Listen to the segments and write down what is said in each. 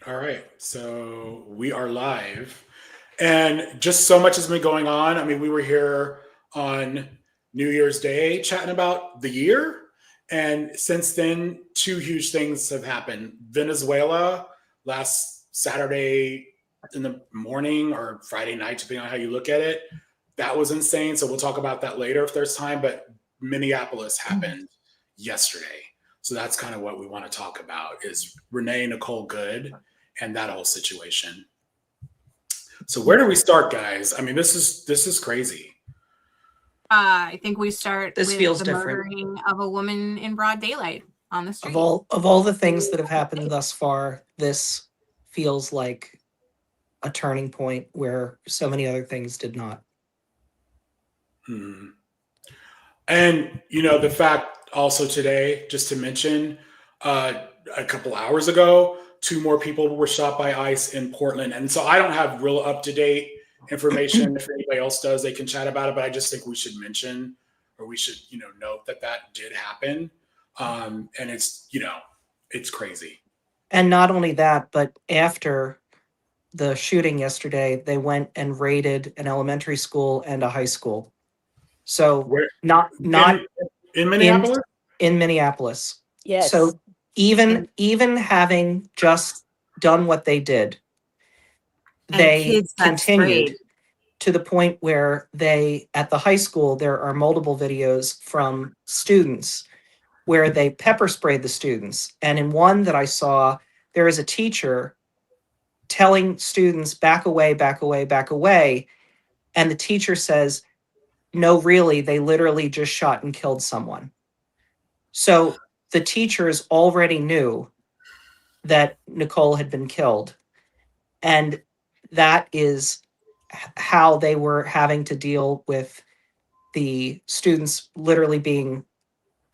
All right. So we are live. And just so much has been going on. I mean, we were here on New Year's Day chatting about the year. And since then, two huge things have happened. Venezuela last Saturday in the morning or Friday night, depending on how you look at it. That was insane. So we'll talk about that later if there's time. But Minneapolis happened yesterday. So that's kind of what we want to talk about is Renee Nicole Good and that whole situation. So where do we start, guys? I mean, this is crazy. I think we start This with feels the different. murdering of a woman in broad daylight on the street. Of all the things that have happened thus far, this feels like a turning point where so many other things did not. And the fact also today, just to mention, a couple hours ago, two more people were shot by ICE in Portland. And so I don't have real up to date information. If anybody else does, they can chat about it. But I just think we should mention, or we should, note that did happen. And it's crazy. And not only that, but after the shooting yesterday, they went and raided an elementary school and a high school. So not in Minneapolis? In Minneapolis. Yes. So even having just done what they did, they continued to the point where at the high school, there are multiple videos from students where they pepper sprayed the students. And in one that I saw, there is a teacher telling students, back away, back away, back away. And the teacher says, no, really, they literally just shot and killed someone. So the teachers already knew that Nicole had been killed. And that is how they were having to deal with the students literally being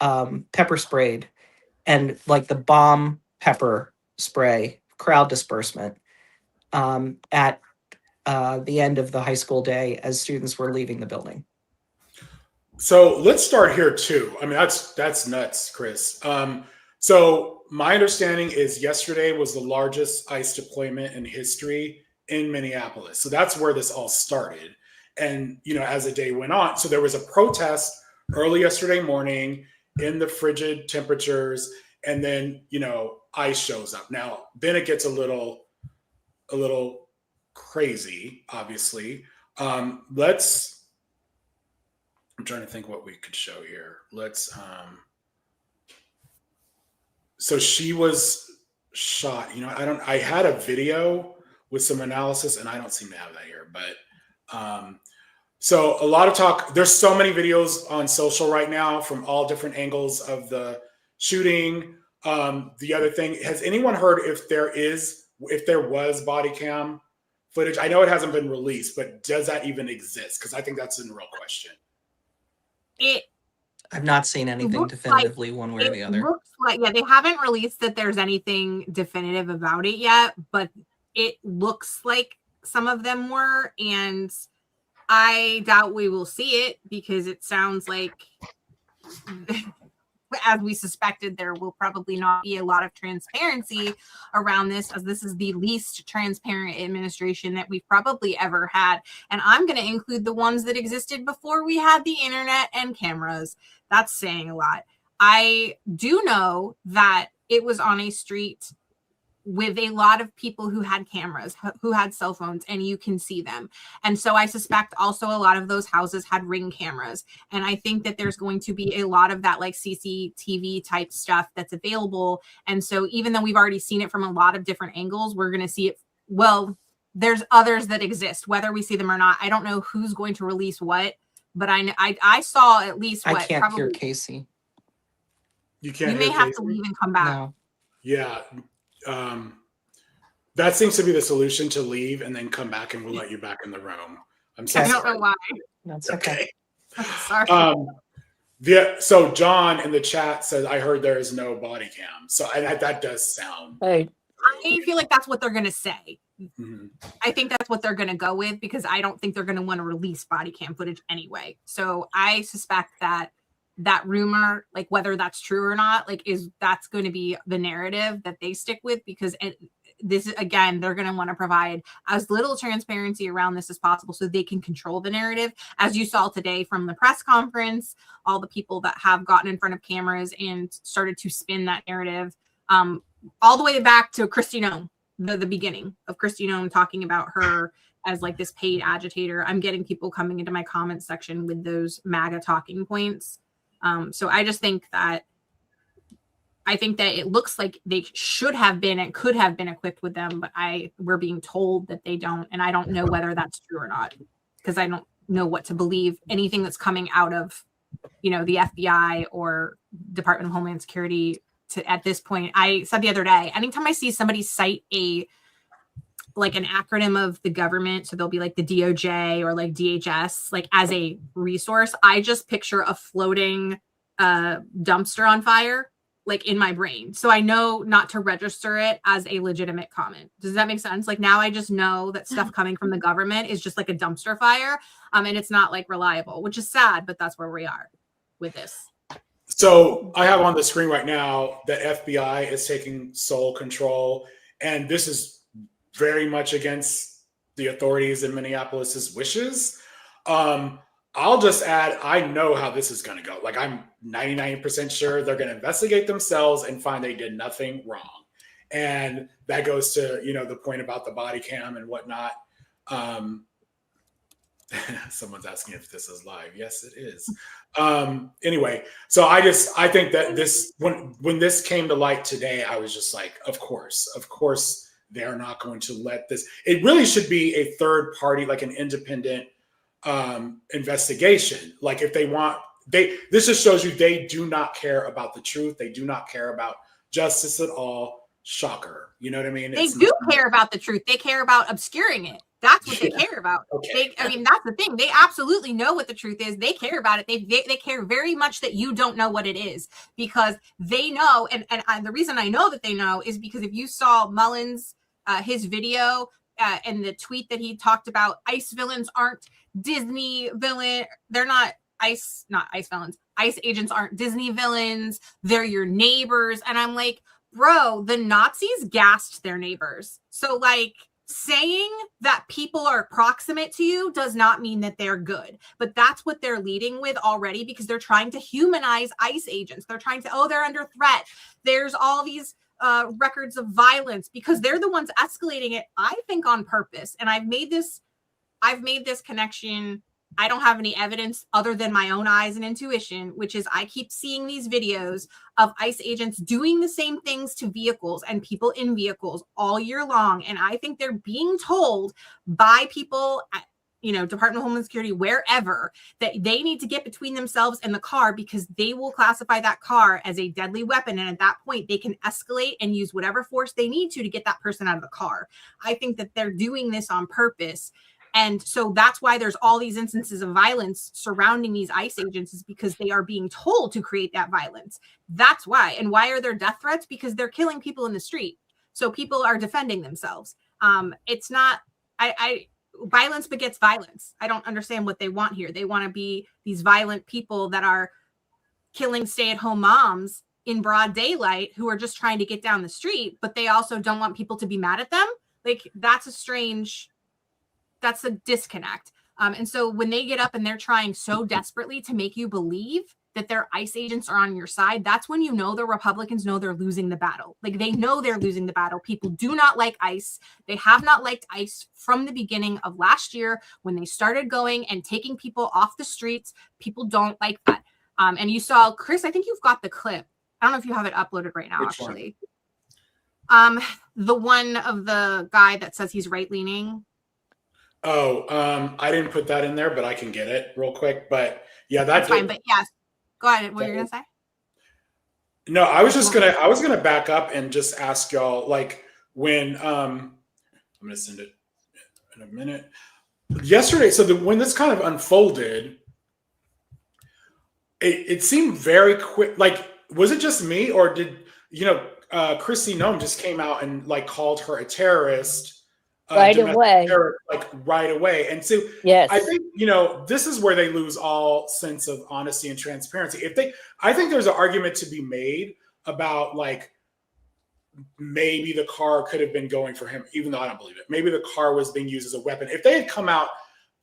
pepper sprayed and like the bomb pepper spray crowd dispersement at the end of the high school day as students were leaving the building. So let's start here too. I mean, that's nuts, Chris. So my understanding is yesterday was the largest ICE deployment in history in Minneapolis. So that's where this all started. And, as the day went on, so there was a protest early yesterday morning in the frigid temperatures. And then, ICE shows up. Now, then it gets a little crazy, obviously. I'm trying to think what we could show here. So she was shot. I had a video with some analysis and I don't seem to have that here, but so a lot of talk. There's so many videos on social right now from all different angles of the shooting. The other thing, has anyone heard if there was body cam footage? I know it hasn't been released, but does that even exist? Because I think that's a real question. I've not seen anything definitively one way or the other. Looks like, they haven't released that there's anything definitive about it yet, but it looks like some of them were, and I doubt we will see it because it sounds like, as we suspected, there will probably not be a lot of transparency around this, as this is the least transparent administration that we've probably ever had. And I'm going to include the ones that existed before we had the internet and cameras. That's saying a lot. I do know that it was on a street with a lot of people who had cameras, who had cell phones, and you can see them. And so I suspect also a lot of those houses had Ring cameras. And I think that there's going to be a lot of that like CCTV type stuff that's available. And so even though we've already seen it from a lot of different angles, we're going to see it. Well, there's others that exist, whether we see them or not. I don't know who's going to release what, but I saw at least what. I can't hear Casey. You can't. You may have to leave and come back. No. Yeah. That seems to be the solution, to leave and then come back, and we'll let you back in the room. I'm so I sorry. don't know why. That's okay. Sorry. So John in the chat says, I heard there is no body cam. So that does sound. Right. I feel like that's what they're going to say. Mm-hmm. I think that's what they're going to go with, because I don't think they're going to want to release body cam footage anyway. So I suspect that rumor, like whether that's true or not, like that's going to be the narrative that they stick with, because this is, again, they're going to want to provide as little transparency around this as possible so they can control the narrative. As you saw today from the press conference, all the people that have gotten in front of cameras and started to spin that narrative, all the way back to Kristi Noem, the beginning of Kristi Noem talking about her as like this paid agitator. I'm getting people coming into my comments section with those MAGA talking points. So I just think that it looks like they should have been and could have been equipped with them, but we're being told that they don't. And I don't know whether that's true or not, because I don't know what to believe. Anything that's coming out of, the FBI or Department of Homeland Security at this point. I said the other day, anytime I see somebody cite an acronym of the government, so they'll be like the DOJ or like DHS, like as a resource, I just picture a floating dumpster on fire, like in my brain. So I know not to register it as a legitimate comment. Does that make sense? Like now I just know that stuff coming from the government is just like a dumpster fire. And it's not like reliable, which is sad, but that's where we are with this. So I have on the screen right now that FBI is taking sole control, and this is very much against the authorities in Minneapolis's wishes. I'll just add, I know how this is going to go. Like I'm 99% sure they're going to investigate themselves and find they did nothing wrong. And that goes to, the point about the body cam and whatnot. Someone's asking if this is live. Yes, it is. Anyway, so I think that this, when this came to light today, I was just like, of course, they're not going to let this. It really should be a third party, like an independent investigation. Like if they want, this just shows you they do not care about the truth. They do not care about justice at all. Shocker. You know what I mean? They do care about the truth. They care about obscuring it. That's what they care about. Okay. That's the thing. They absolutely know what the truth is. They care about it. They care very much that you don't know what it is, because they know. And the reason I know that they know is because if you saw Mullins, his video and the tweet that he talked about, ICE villains aren't Disney villain. They're not ICE villains. ICE agents aren't Disney villains. They're your neighbors. And I'm like, bro, the Nazis gassed their neighbors. So like, saying that people are proximate to you does not mean that they're good, but that's what they're leading with already, because they're trying to humanize ICE agents. They're trying to, they're under threat. There's all these records of violence, because they're the ones escalating it, I think on purpose. And I've made this connection. I don't have any evidence other than my own eyes and intuition, which is I keep seeing these videos of ICE agents doing the same things to vehicles and people in vehicles all year long. And I think they're being told by people at, Department of Homeland Security, wherever, that they need to get between themselves and the car, because they will classify that car as a deadly weapon. And at that point, they can escalate and use whatever force they need to get that person out of the car. I think that they're doing this on purpose. And so that's why there's all these instances of violence surrounding these ICE agents, is because they are being told to create that violence. That's why. And why are there death threats? Because they're killing people in the street. So people are defending themselves. It's not, violence begets violence. I don't understand what they want here. They want to be these violent people that are killing stay-at-home moms in broad daylight who are just trying to get down the street, but they also don't want people to be mad at them. Like that's a disconnect. And so when they get up and they're trying so desperately to make you believe that their ICE agents are on your side, that's when the Republicans know they're losing the battle. Like they know they're losing the battle. People do not like ICE. They have not liked ICE from the beginning of last year when they started going and taking people off the streets. People don't like that. And you saw, Chris, I think you've got the clip. I don't know if you have it uploaded right now, Which actually. The one of the guy that says he's right-leaning. I didn't put that in there, but I can get it real quick. But yeah, that's fine. But yes, go ahead. What you're gonna say? No, I was gonna back up and just ask y'all, like, when I'm gonna send it in a minute. Yesterday, so when this kind of unfolded, it seemed very quick. Like, was it just me, or did Kristi Noem just came out and like called her a terrorist? Right away. Right away. And so yes. I think, this is where they lose all sense of honesty and transparency. I think there's an argument to be made about like maybe the car could have been going for him, even though I don't believe it. Maybe the car was being used as a weapon. If they had come out,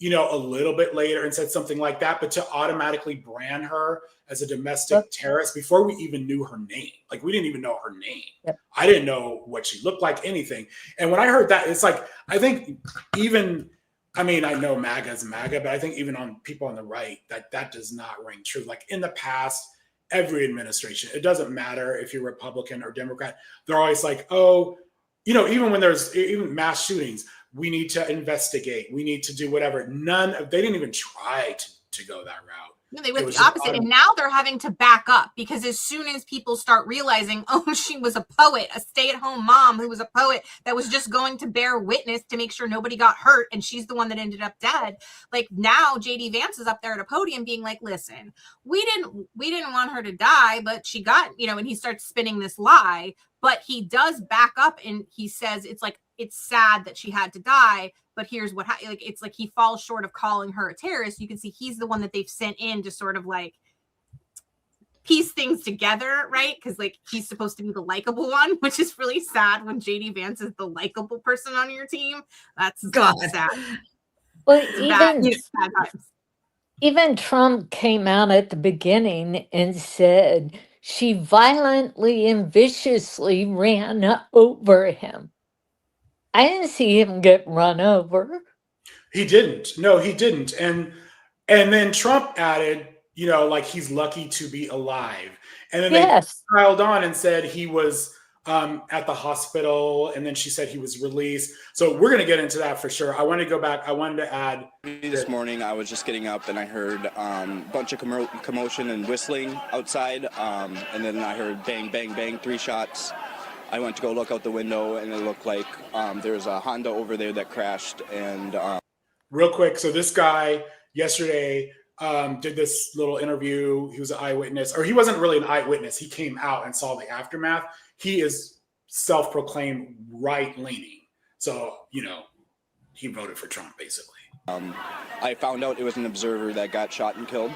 a little bit later and said something like that, but to automatically brand her as a domestic terrorist before we even knew her name, like we didn't even know her name. Yep. I didn't know what she looked like, anything. And when I heard that, it's like, I think even, I know MAGA is MAGA, but I think even on people on the right, that does not ring true. Like in the past, every administration, it doesn't matter if you're Republican or Democrat, they're always like, oh, even when there's even mass shootings, we need to investigate. We need to do whatever. They didn't even try to go that route. No, they went the opposite. And now they're having to back up because as soon as people start realizing, oh, she was a poet, a stay-at-home mom who was a poet that was just going to bear witness to make sure nobody got hurt, and she's the one that ended up dead. Like now JD Vance is up there at a podium being like, listen, we didn't want her to die, but she got, and he starts spinning this lie. But he does back up and he says it's sad that she had to die, but here's what it's like he falls short of calling her a terrorist. You can see he's the one that they've sent in to sort of like piece things together, right? Because like he's supposed to be the likable one, which is really sad when JD Vance is the likable person on your team. That's sad. Well, even Trump came out at the beginning and said she violently and viciously ran over him. I didn't see him get run over. He didn't. No, he didn't. And then Trump added, like he's lucky to be alive. And then they piled on and said he was at the hospital, and then she said he was released. So we're going to get into that for sure. I want to go back. I wanted to add. This morning I was just getting up and I heard a bunch of commotion and whistling outside. And then I heard bang, bang, bang, 3 shots. I went to go look out the window and it looked like there was a Honda over there that crashed. And real quick, so this guy yesterday did this little interview. He was an eyewitness, or he wasn't really an eyewitness. He came out and saw the aftermath. He is self-proclaimed right-leaning. So, he voted for Trump, basically. I found out it was an observer that got shot and killed.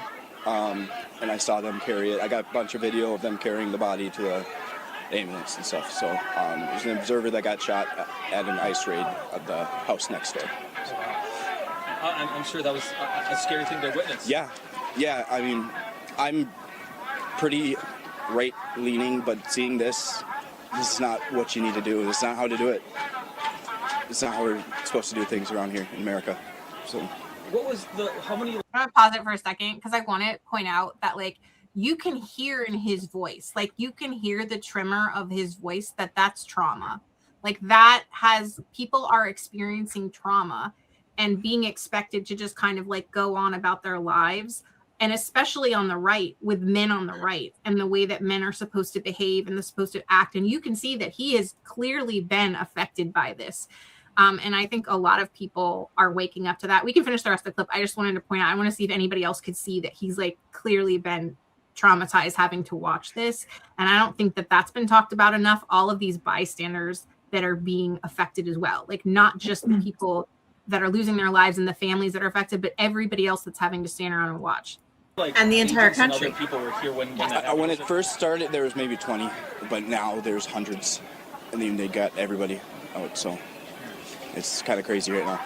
And I saw them carry it. I got a bunch of video of them carrying the body to the ambulance and stuff. So it was an observer that got shot at an ICE raid of the house next door. I'm sure that was a scary thing to witness. Yeah. I'm pretty right-leaning, but seeing this is not what you need to do. It's not how to do it. It's not how we're supposed to do things around here in America. So, I'm going to pause it for a second because I want to point out that, like, you can hear in his voice, like you can hear the tremor of his voice that's trauma. Like people are experiencing trauma and being expected to just kind of like go on about their lives. And especially on the right, with men on the right and the way that men are supposed to behave and they're supposed to act. And you can see that he has clearly been affected by this. And I think a lot of people are waking up to that. We can finish the rest of the clip. I just wanted to point out, I want to see if anybody else could see that he's like clearly been traumatized having to watch this. And I don't think that that's been talked about enough. All of these bystanders that are being affected as well, like not just the people that are losing their lives and the families that are affected, but everybody else that's having to stand around and watch. And the entire country. Other people were here when it first started, there was maybe 20, but now there's hundreds. And then they got everybody out, so it's kind of crazy right now.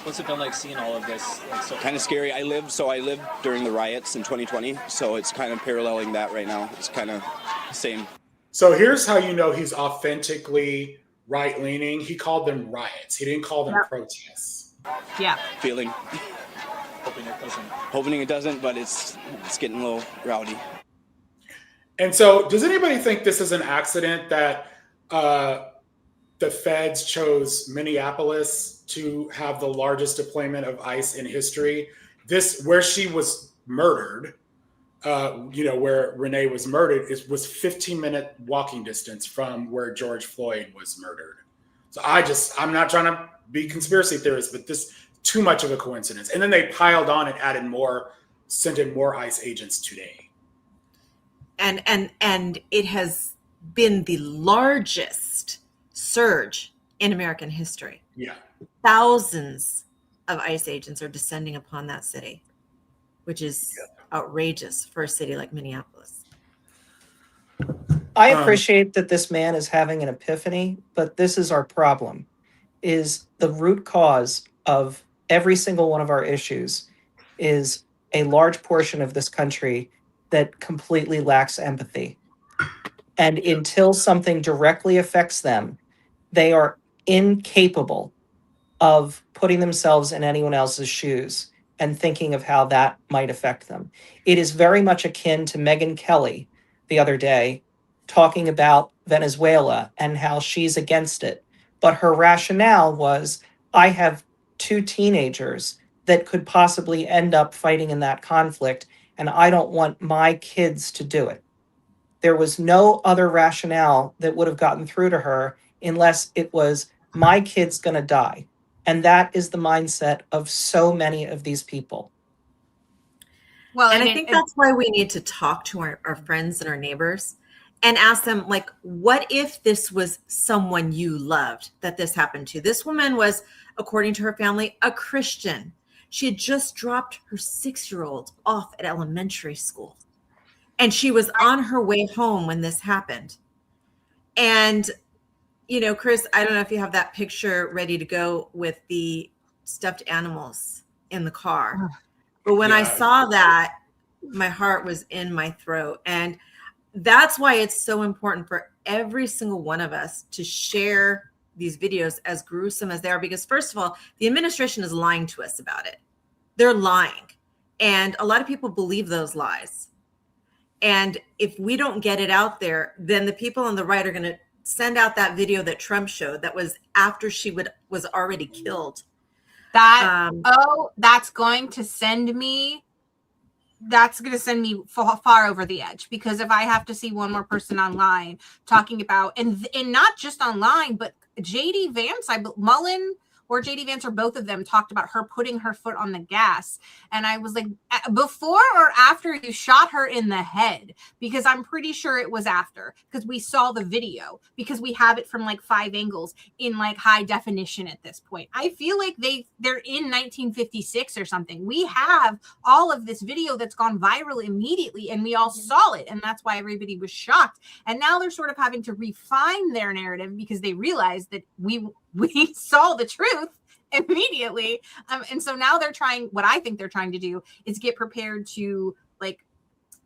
What's it been like seeing all of this? Kind of scary. I lived during the riots in 2020, so it's kind of paralleling that right now. It's kind of the same. So here's how you know he's authentically right-leaning. He called them riots. He didn't call them protests. Yeah. Feeling. Hoping it doesn't, but it's getting a little rowdy. And so does anybody think this is an accident that the feds chose Minneapolis to have the largest deployment of ICE in history? Where she was murdered, where Renee was murdered, was 15-minute walking distance from where George Floyd was murdered. So I'm not trying to be conspiracy theorist, but this too much of a coincidence. And then they piled on and sent in more ICE agents today. And it has been the largest surge in American history. Yeah. Thousands of ICE agents are descending upon that city, which is outrageous for a city like Minneapolis. I appreciate that this man is having an epiphany, but this is our problem, is the root cause of every single one of our issues is a large portion of this country that completely lacks empathy. And until something directly affects them, they are incapable of putting themselves in anyone else's shoes and thinking of how that might affect them. It is very much akin to Megyn Kelly the other day talking about Venezuela and how she's against it. But her rationale was, I have 2 teenagers that could possibly end up fighting in that conflict, and I don't want my kids to do it. There was no other rationale that would have gotten through to her unless it was, my kid's going to die. And that is the mindset of so many of these people. Well, and I think that's why we need to talk to our friends and our neighbors and ask them, like, what if this was someone you loved that this happened to? This woman was, according to her family, a Christian. She had just dropped her 6-year-old off at elementary school. And she was on her way home when this happened. And, you know, Chris, I don't know if you have that picture ready to go with the stuffed animals in the car. But when I saw that, my heart was in my throat. And that's why it's so important for every single one of us to share these videos, as gruesome as they are, because first of all, the administration is lying to us about it. They're lying. And a lot of people believe those lies. And if we don't get it out there, then the people on the right are going to send out that video that Trump showed that was after she was already killed. That's going to send me far over the edge, because if I have to see one more person online talking about, and not just online, but JD Vance, Mullen or JD Vance, or both of them, talked about her putting her foot on the gas. And I was like, before or after you shot her in the head? Because I'm pretty sure it was after, because we saw the video, because we have it from like 5 angles in like high definition at this point. I feel like they're in 1956 or something. We have all of this video that's gone viral immediately, and we all saw it. And that's why everybody was shocked. And now they're sort of having to refine their narrative because they realized that we saw the truth immediately. And so now what I think they're trying to do is get prepared to like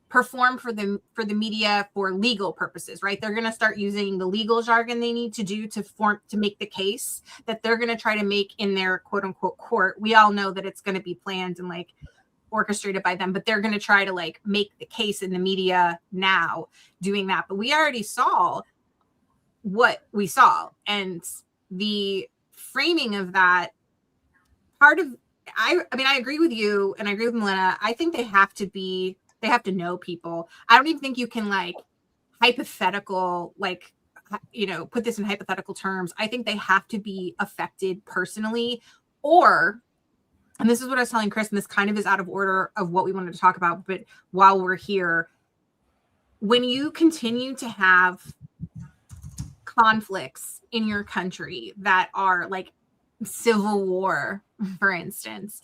perform for the media for legal purposes, right? They're going to start using the legal jargon they need to do to make the case that they're going to try to make in their quote unquote court. We all know that it's going to be planned and like orchestrated by them, but they're going to try to like make the case in the media now doing that. But we already saw what we saw, and the framing of that part of, I mean, I agree with you and I agree with Melina. I think they have to know people. I don't even think you can like hypothetical, like, you know, put this in hypothetical terms. I think they have to be affected personally, and this is what I was telling Chris, and this kind of is out of order of what we wanted to talk about, but while we're here, when you continue to have conflicts in your country that are like civil war, for instance,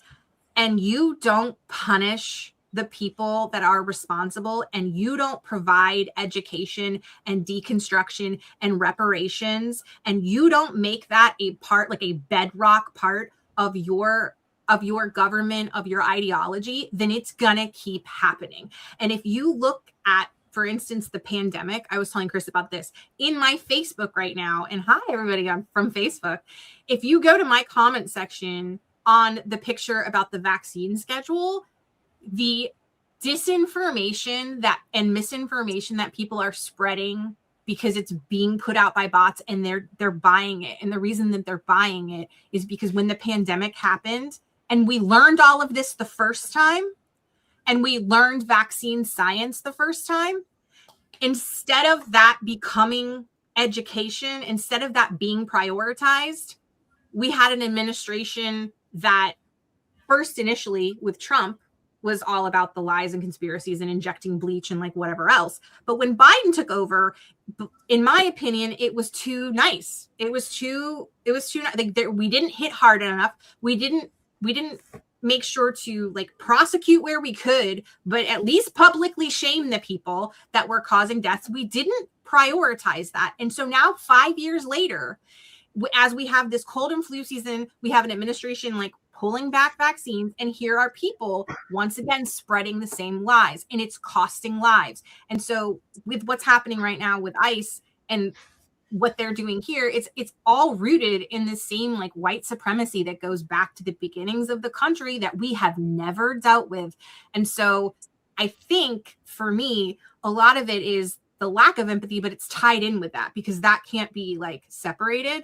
and you don't punish the people that are responsible, and you don't provide education and deconstruction and reparations, and you don't make that a part, like a bedrock part of your government, of your ideology, then it's gonna keep happening. And if you look at, for instance, the pandemic, I was telling Chris about this in my Facebook right now. And hi, everybody, I'm from Facebook. If you go to my comment section on the picture about the vaccine schedule, the disinformation and misinformation that people are spreading because it's being put out by bots and they're buying it. And the reason that they're buying it is because when the pandemic happened and we learned all of this the first time, and we learned vaccine science the first time, instead of that becoming education, instead of that being prioritized, we had an administration that first initially with Trump was all about the lies and conspiracies and injecting bleach and like whatever else. But when Biden took over, in my opinion, it was too nice. It was too like, we didn't hit hard enough. We didn't make sure to like prosecute where we could, but at least publicly shame the people that were causing deaths. We didn't prioritize that. And so now 5 years later, as we have this cold and flu season, we have an administration like pulling back vaccines, and here are people once again spreading the same lies, and it's costing lives. And so with what's happening right now with ICE and what they're doing here, it's all rooted in the same like white supremacy that goes back to the beginnings of the country that we have never dealt with. And so I think for me, a lot of it is the lack of empathy, but it's tied in with that because that can't be like separated.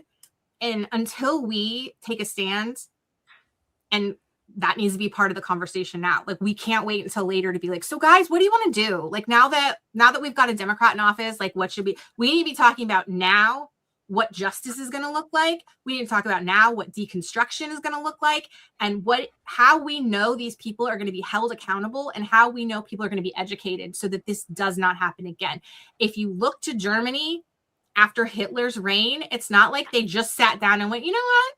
And until we take a stand, and that needs to be part of the conversation now. Like we can't wait until later to be like, so guys, what do you want to do? Like now that we've got a Democrat in office, like what should we need to be talking about now what justice is going to look like. We need to talk about now what deconstruction is going to look like, and how we know these people are going to be held accountable, and how we know people are going to be educated so that this does not happen again. If you look to Germany after Hitler's reign, it's not like they just sat down and went, you know what?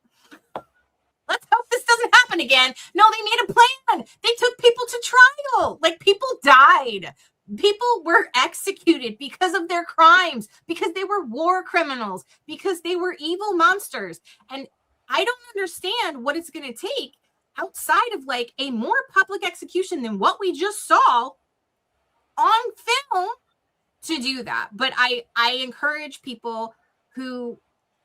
Let's hope this doesn't happen again. No, they made a plan. They took people to trial. Like people died. People were executed because of their crimes, because they were war criminals, because they were evil monsters. And I don't understand what it's going to take outside of like a more public execution than what we just saw on film to do that. But I encourage people who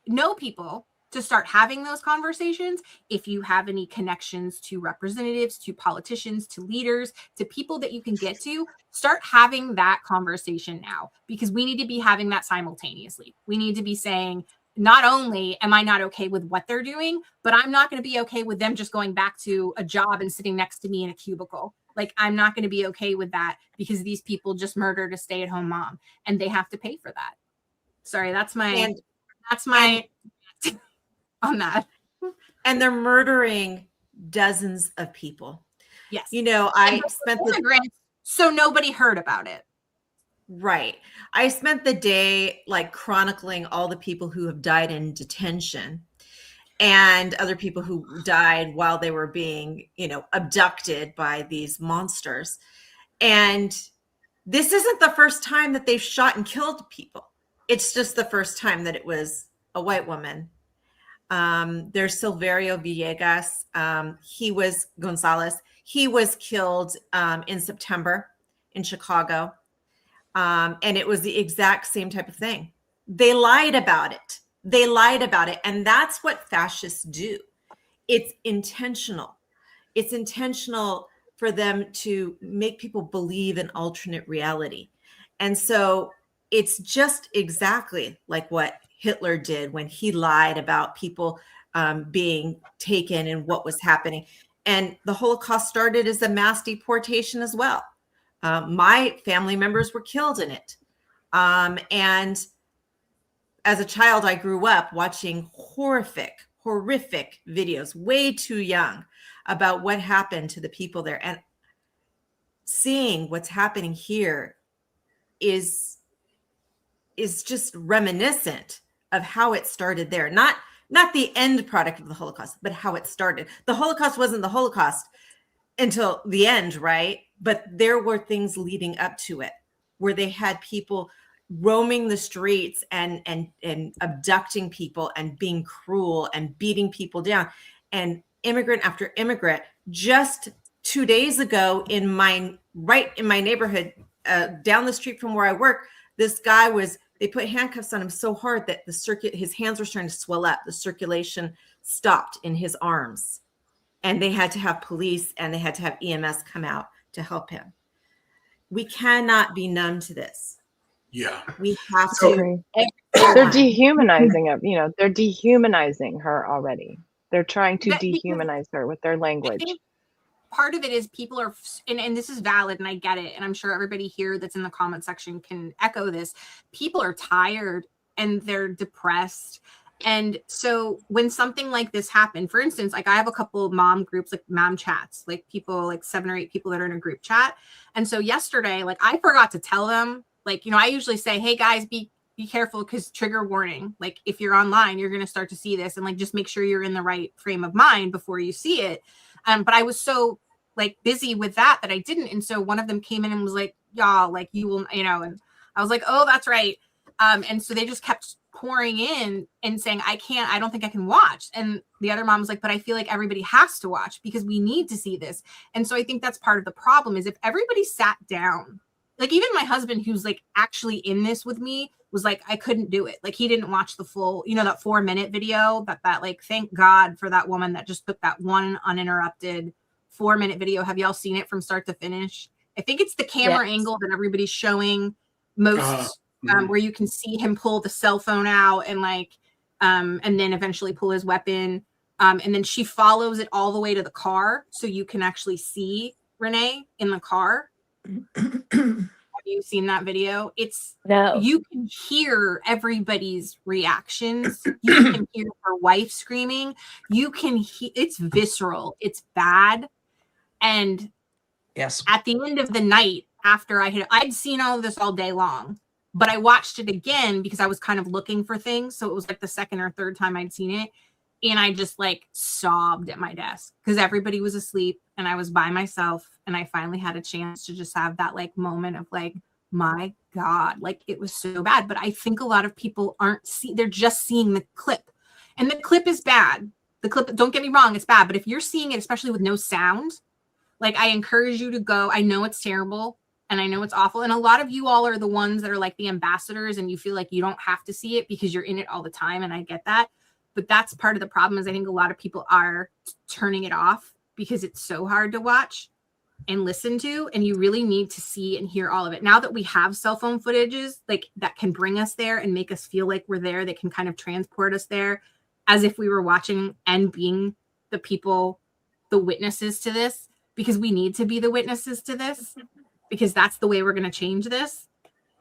know people to start having those conversations. If you have any connections to representatives, to politicians, to leaders, to people that you can get to, start having that conversation now, because we need to be having that simultaneously. We need to be saying, not only am I not okay with what they're doing, but I'm not going to be okay with them just going back to a job and sitting next to me in a cubicle. Like, I'm not going to be okay with that because these people just murdered a stay-at-home mom and they have to pay for that. Sorry, that's my on that. And they're murdering dozens of people. Yes. You know, I spent so nobody heard about it. Right. I spent the day like chronicling all the people who have died in detention and other people who died while they were being, abducted by these monsters. And this isn't the first time that they've shot and killed people. It's just the first time that it was a white woman. There's Silverio Villegas. Gonzalez. He was killed in September in Chicago. And it was the exact same type of thing. They lied about it. And that's what fascists do. It's intentional. It's intentional for them to make people believe in alternate reality. And so it's just exactly like what Hitler did when he lied about people being taken and what was happening. And the Holocaust started as a mass deportation as well. My family members were killed in it. And as a child, I grew up watching horrific videos, way too young, about what happened to the people there. And seeing what's happening here is just reminiscent of how it started there. Not the end product of the Holocaust, but how it started. The Holocaust wasn't the Holocaust until the end, right? But there were things leading up to it where they had people roaming the streets and abducting people and being cruel and beating people down. And immigrant after immigrant, just 2 days ago in my neighborhood, down the street from where I work, this guy they put handcuffs on him so hard that his hands were starting to swell up. The circulation stopped in his arms. And they had to have police and they had to have EMS come out to help him. We cannot be numb to this. Yeah. We have to. They're dehumanizing him. They're dehumanizing her already. They're trying to dehumanize her with their language. Part of it is people are, and this is valid and I get it. And I'm sure everybody here that's in the comment section can echo this. People are tired and they're depressed. And so when something like this happened, for instance, like I have a couple of mom groups, like mom chats, like people, like 7 or 8 people that are in a group chat. And so yesterday, like I forgot to tell them, like, I usually say, hey guys, be careful because trigger warning. Like if you're online, you're going to start to see this, and like, just make sure you're in the right frame of mind before you see it. But I was so like busy with that I didn't. And so one of them came in and was like, y'all, like you will, and I was like, oh, that's right. And so they just kept pouring in and saying, I don't think I can watch. And the other mom was like, but I feel like everybody has to watch because we need to see this. And so I think that's part of the problem is if everybody sat down, like even my husband, who's like actually in this with me, was like, I couldn't do it. Like he didn't watch the full, that 4-minute video that like, thank God for that woman that just took that one uninterrupted 4-minute video. Have y'all seen it from start to finish? I think it's the camera angle that everybody's showing most, where you can see him pull the cell phone out and like, and then eventually pull his weapon. And then she follows it all the way to the car. So you can actually see Renee in the car. Have you seen that video? No. You can hear everybody's reactions. You can hear her wife screaming. You can hear, it's visceral. It's bad. And Yes, at the end of the night, after I'd seen all of this all day long, but I watched it again because I was kind of looking for things. So it was like the second or third time I'd seen it. And I just like sobbed at my desk because everybody was asleep and I was by myself. And I finally had a chance to just have that like moment of like, my God, like it was so bad. But I think a lot of people they're just seeing the clip. And the clip is bad. The clip, don't get me wrong, it's bad. But if you're seeing it, especially with no sound, like I encourage you to go. I know it's terrible and I know it's awful. And a lot of you all are the ones that are like the ambassadors and you feel like you don't have to see it because you're in it all the time. And I get that. But that's part of the problem is I think a lot of people are turning it off because it's so hard to watch and listen to. And you really need to see and hear all of it. Now that we have cell phone footages like that can bring us there and make us feel like we're there, they can kind of transport us there as if we were watching and being the people, the witnesses to this, because we need to be the witnesses to this, because that's the way we're going to change this.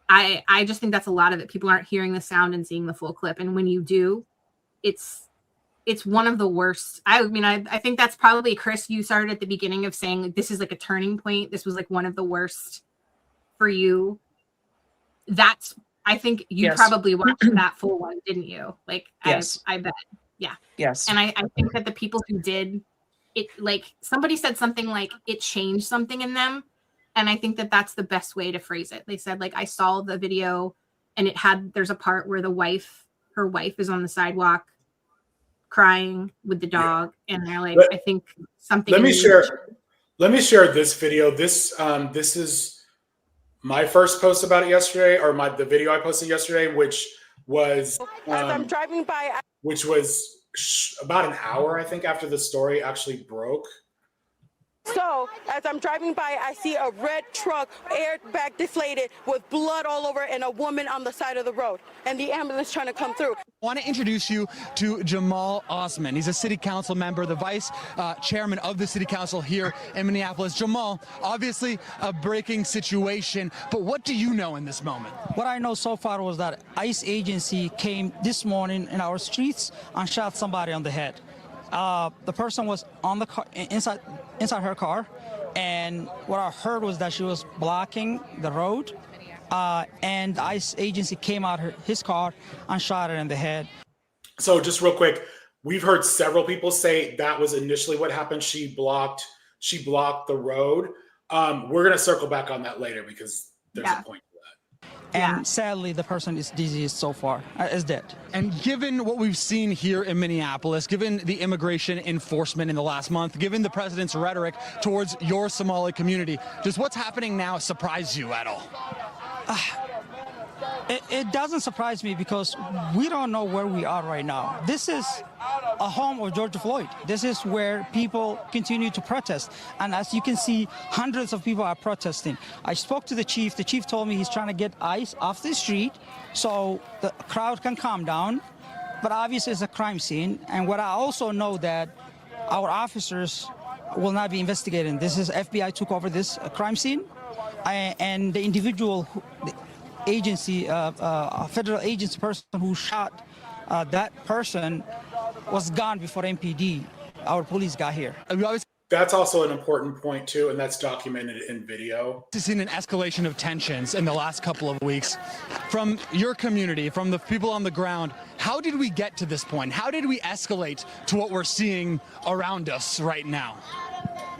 I just think that's a lot of it. People aren't hearing the sound and seeing the full clip. And when you do, it's one of the worst. I mean, I think that's probably, Chris, you started at the beginning of saying like, this is like a turning point. This was like one of the worst for you. I think you probably watched that full one, didn't you? Like, yes. I bet. Yeah. Yes. And I think that the people who did it, like somebody said something like it changed something in them. And I think that that's the best way to phrase it. They said like, I saw the video and there's a part where her wife is on the sidewalk crying with the dog. And they're like, I think something. Let me share this video. This is my first post about it yesterday, or the video I posted yesterday, which was, as I'm driving by, which was about an hour, I think, after the story actually broke. So as I'm driving by, I see a red truck, airbag deflated, with blood all over and a woman on the side of the road, and the ambulance trying to come through. I want to introduce you to Jamal Osman. He's a city council member, the vice chairman of the city council here in Minneapolis. Jamal, obviously a breaking situation, but what do you know in this moment? What I know so far was that ICE agency came this morning in our streets and shot somebody on the head. The person was on the car, inside her car, and what I heard was that she was blocking the road, and the ICE agency came out his car and shot her in the head. So just real quick, we've heard several people say that was initially what happened. She blocked the road. We're gonna circle back on that later because there's a point. And sadly, the person is deceased so far, is dead. And given what we've seen here in Minneapolis, given the immigration enforcement in the last month, given the president's rhetoric towards your Somali community, does what's happening now surprise you at all? It doesn't surprise me because we don't know where we are right now. This is a home of George Floyd. This is where people continue to protest. And as you can see, hundreds of people are protesting. I spoke to the chief. The chief told me he's trying to get ICE off the street so the crowd can calm down. But obviously it's a crime scene. And what I also know that our officers will not be investigating. This is FBI took over this crime scene. And the individual agency, federal agency person who shot that person was gone before MPD, our police, got here. That's also an important point too, and that's documented in video. We've seen an escalation of tensions in the last couple of weeks. From your community, from the people on the ground, how did we get to this point? How did we escalate to what we're seeing around us right now?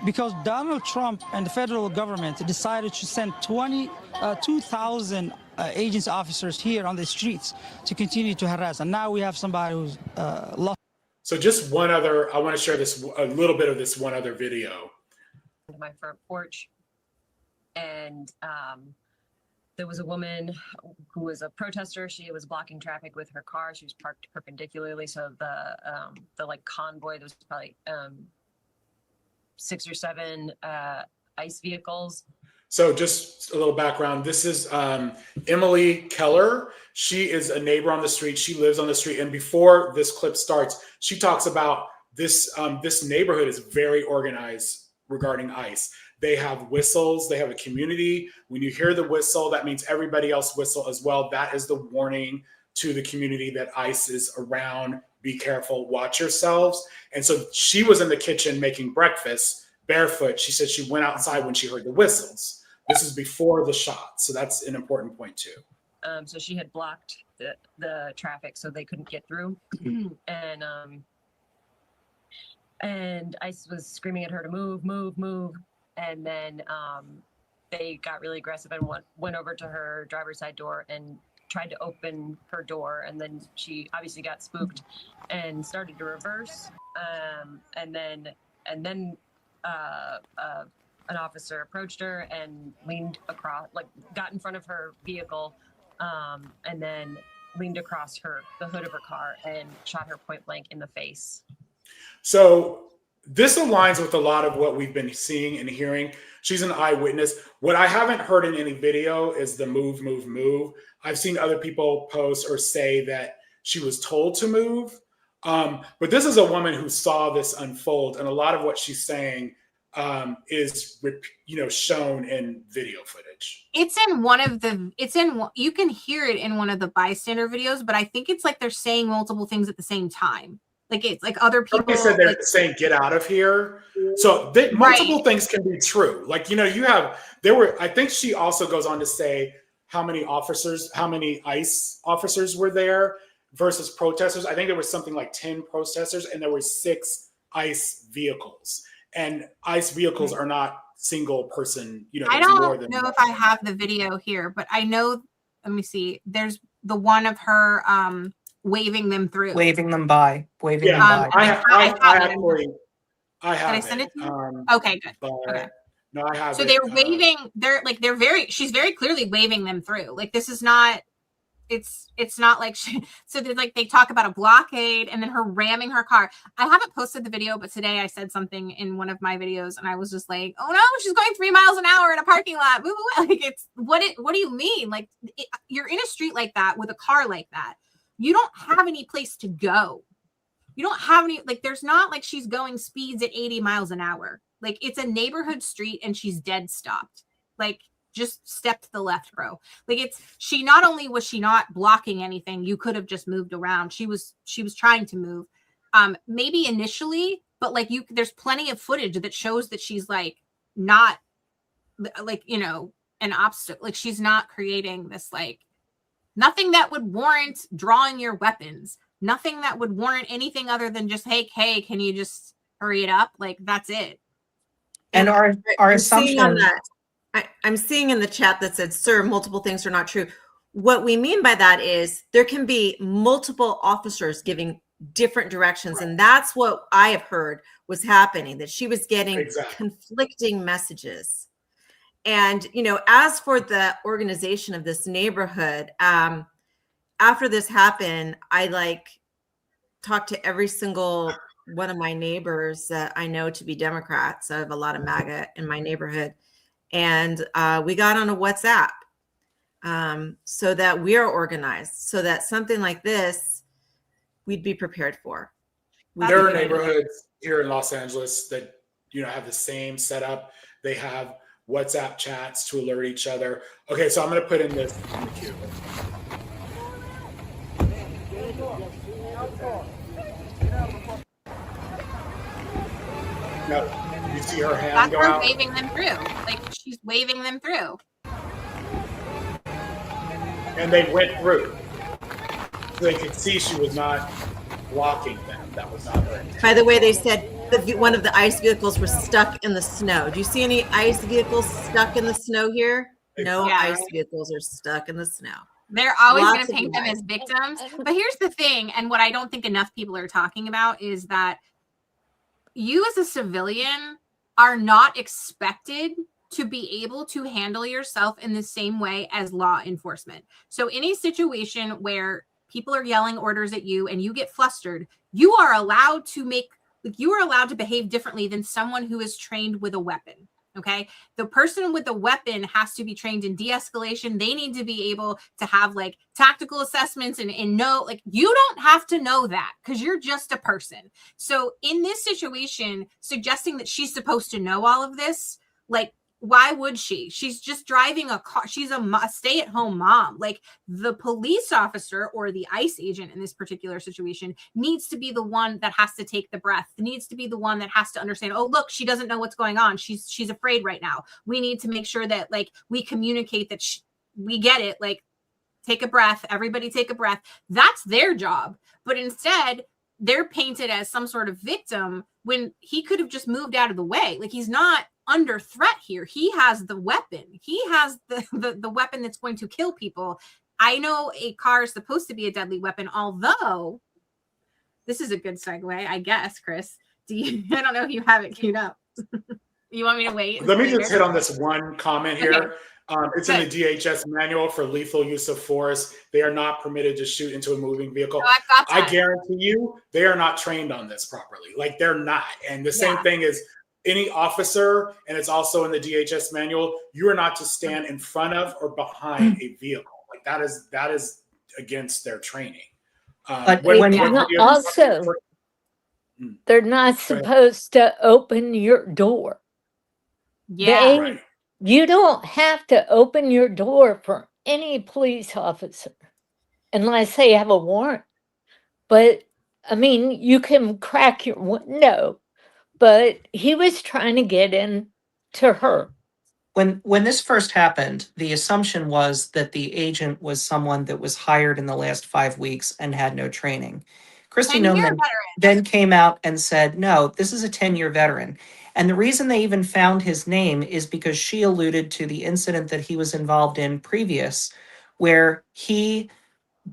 Because Donald Trump and the federal government decided to send 2,000 agents, officers here on the streets to continue to harass. And now we have somebody who's lost. So just one other, I want to share this, a little bit of this one other video. My front porch, and there was a woman who was a protester. She was blocking traffic with her car. She was parked perpendicularly, so the like convoy, there was probably 6 or 7 ICE vehicles. So just a little background. This is Emily Keller. She is a neighbor on the street. She lives on the street. And before this clip starts, she talks about this, this neighborhood is very organized regarding ICE. They have whistles. They have a community. When you hear the whistle, that means everybody else whistle as well. That is the warning to the community that ICE is around. Be careful, watch yourselves. And so she was in the kitchen making breakfast barefoot. She said she went outside when she heard the whistles. This is before the shot. So that's an important point too. So she had blocked the traffic so they couldn't get through. And ICE was screaming at her to move, move, move. And then they got really aggressive and went over to her driver's side door and tried to open her door. And then she obviously got spooked and started to reverse. And then an officer approached her and leaned across, like got in front of her vehicle, and then leaned across the hood of her car and shot her point blank in the face. So this aligns with a lot of what we've been seeing and hearing. She's an eyewitness. What I haven't heard in any video is the move, move, move. I've seen other people post or say that she was told to move. But this is a woman who saw this unfold, and a lot of what she's saying is, shown in video footage. You can hear it in one of the bystander videos, but I think it's like they're saying multiple things at the same time. Like it's like other people. They said they're saying "get out of here," so multiple things can be true. Like I think she also goes on to say how many ICE officers were there versus protesters. I think there was something like 10 protesters, and there were 6 ICE vehicles. And ICE vehicles are not single person. I don't know if I have the video here, but I know. Let me see. There's the one of her waving them through, waving them by. I have it. Can I send it to you? Okay, good. Okay. No, I have. So they're waving. She's very clearly waving them through. Like this is not. It's not like they talk about a blockade and then her ramming her car. I haven't posted the video, but today I said something in one of my videos and I was just like, oh no, she's going 3 miles an hour in a parking lot. Move away. Like what do you mean? Like you're in a street like that with a car like that. You don't have any place to go. You don't have any, there's not like she's going speeds at 80 miles an hour. Like it's a neighborhood street and she's dead stopped. Like just step to the left, bro. Like she not only was she not blocking anything, you could have just moved around. She was trying to move. Maybe initially, but there's plenty of footage that shows that she's not an obstacle. Like she's not creating this nothing that would warrant drawing your weapons. Nothing that would warrant anything other than just, hey, can you just hurry it up? Like that's it. And our assumption. I'm seeing in the chat that said, sir, multiple things are not true. What we mean by that is there can be multiple officers giving different directions. Right. And that's what I have heard was happening, that she was getting conflicting messages. And, as for the organization of this neighborhood, after this happened, I talked to every single one of my neighbors that I know to be Democrats. I have a lot of MAGA in my neighborhood. And we got on a WhatsApp so that we are organized, so that something like this, we'd be prepared for. There are neighborhoods here in Los Angeles that, have the same setup. They have WhatsApp chats to alert each other. Okay, so I'm going to put in this in the queue. No. You see her hand go out? Waving them through. She's waving them through. And they went through. So they could see she was not blocking them. That was not her intent. By the way, they said that one of the ICE vehicles was stuck in the snow. Do you see any ICE vehicles stuck in the snow here? No Yeah, ice right. vehicles are stuck in the snow. They're always going Lots to of paint them lies. as victims. But here's the thing, and what I don't think enough people are talking about is that you as a civilian are not expected to be able to handle yourself in the same way as law enforcement. So any situation where people are yelling orders at you and you get flustered, you are allowed to behave differently than someone who is trained with a weapon. Okay. The person with the weapon has to be trained in de-escalation. They need to be able to have like tactical assessments and know, like, you don't have to know that because you're just a person. So in this situation, suggesting that she's supposed to know all of this, like, why would she? She's just driving a car. She's a stay-at-home mom. Like, the police officer or the ICE agent in this particular situation needs to be the one that has to take the breath, needs to be the one that has to understand, oh, look, she doesn't know what's going on. She's afraid right now. We need to make sure that, like, we communicate that we get it. Like, take a breath. Everybody take a breath. That's their job. But instead, they're painted as some sort of victim when he could have just moved out of the way. Like, he's not under threat here. He has the weapon. He has the weapon that's going to kill people. I know a car is supposed to be a deadly weapon, although this is a good segue, I guess, Chris. I don't know if you have it queued up. You want me to wait? Let me just hit on this one comment here. Okay. It's in the DHS manual for lethal use of force. They are not permitted to shoot into a moving vehicle. I've got that. I guarantee you, they are not trained on this properly. Like, they're not. And the same thing is any officer, and it's also in the DHS manual, you are not to stand in front of or behind a vehicle. Like, that is against their training. But they're not supposed to open your door. Yeah. You don't have to open your door for any police officer unless they have a warrant. But, I mean, you can crack your window, but he was trying to get in to her. When this first happened, the assumption was that the agent was someone that was hired in the last 5 weeks and had no training. Christy Noman then came out and said, no, this is a 10-year veteran. And the reason they even found his name is because she alluded to the incident that he was involved in previous, where he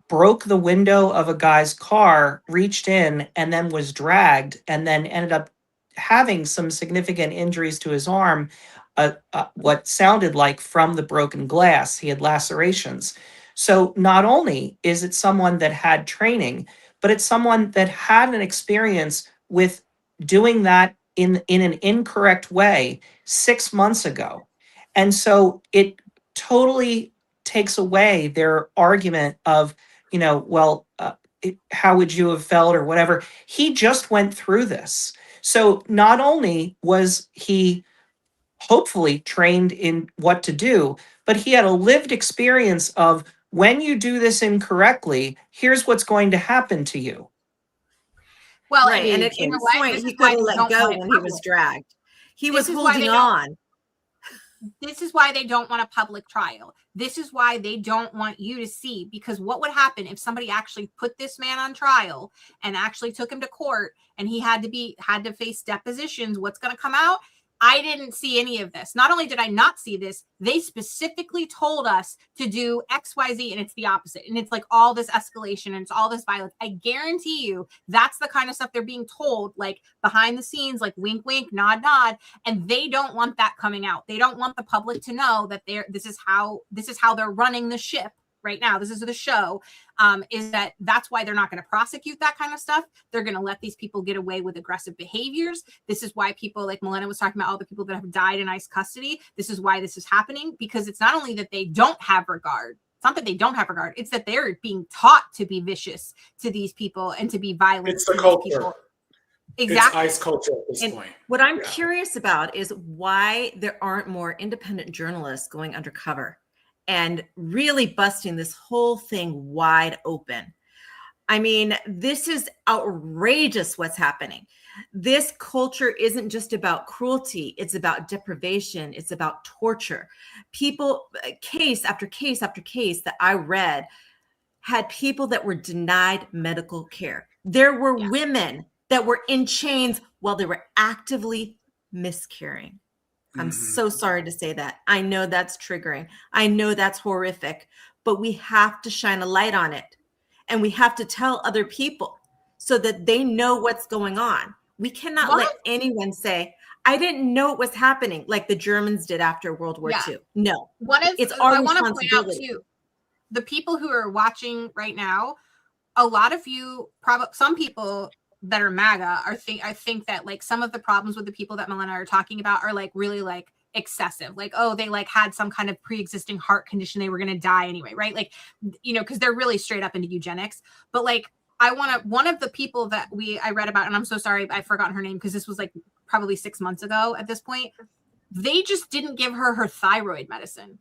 broke the window of a guy's car, reached in, and then was dragged, and then ended up having some significant injuries to his arm, what sounded like from the broken glass. He had lacerations. So not only is it someone that had training, but it's someone that had an experience with doing that in an incorrect way 6 months ago. And so it totally takes away their argument of, how would you have felt or whatever. He just went through this. So not only was he hopefully trained in what to do, but he had a lived experience of, when you do this incorrectly, here's what's going to happen to you. Well, right. And at any point, he could have let go when he was dragged. He was holding on. This is why they don't want a public trial. This is why they don't want you to see, because what would happen if somebody actually put this man on trial and actually took him to court and he had to face depositions? What's going to come out? I didn't see any of this. Not only did I not see this, they specifically told us to do XYZ, and it's the opposite. And it's like all this escalation and it's all this violence. I guarantee you that's the kind of stuff they're being told, like behind the scenes, like wink, wink, nod, nod. And they don't want that coming out. They don't want the public to know that this is how they're running the ship right now. This is the show. That's why they're not going to prosecute that kind of stuff. They're going to let these people get away with aggressive behaviors. This is why people, like Milena was talking about, all the people that have died in ICE custody. This is why this is happening, because it's not only that they don't have regard. It's not that they don't have regard. It's that they're being taught to be vicious to these people and to be violent. It's the culture. People. Exactly. It's ICE culture at this point. What I'm curious about is why there aren't more independent journalists going undercover and really busting this whole thing wide open. I mean, this is outrageous what's happening. This culture isn't just about cruelty. It's about deprivation. It's about torture. People, case after case after case that I read, had people that were denied medical care. There were women that were in chains while they were actively miscarrying. I'm so sorry to say that. I know that's triggering. I know that's horrific, but we have to shine a light on it. And we have to tell other people so that they know what's going on. We cannot let anyone say, I didn't know it was happening like the Germans did after World War II. No, it's our I want to point out responsibility. too, the people who are watching right now, a lot of you, some people that are MAGA I think that like some of the problems with the people that Mel and I are talking about are like really like excessive. Like, oh, they like had some kind of pre-existing heart condition. They were going to die anyway. Right. Like, you know, cause they're really straight up into eugenics, but like, one of the people that I read about, and I'm so sorry, I've forgotten her name because this was like probably 6 months ago at this point. They just didn't give her thyroid medicine.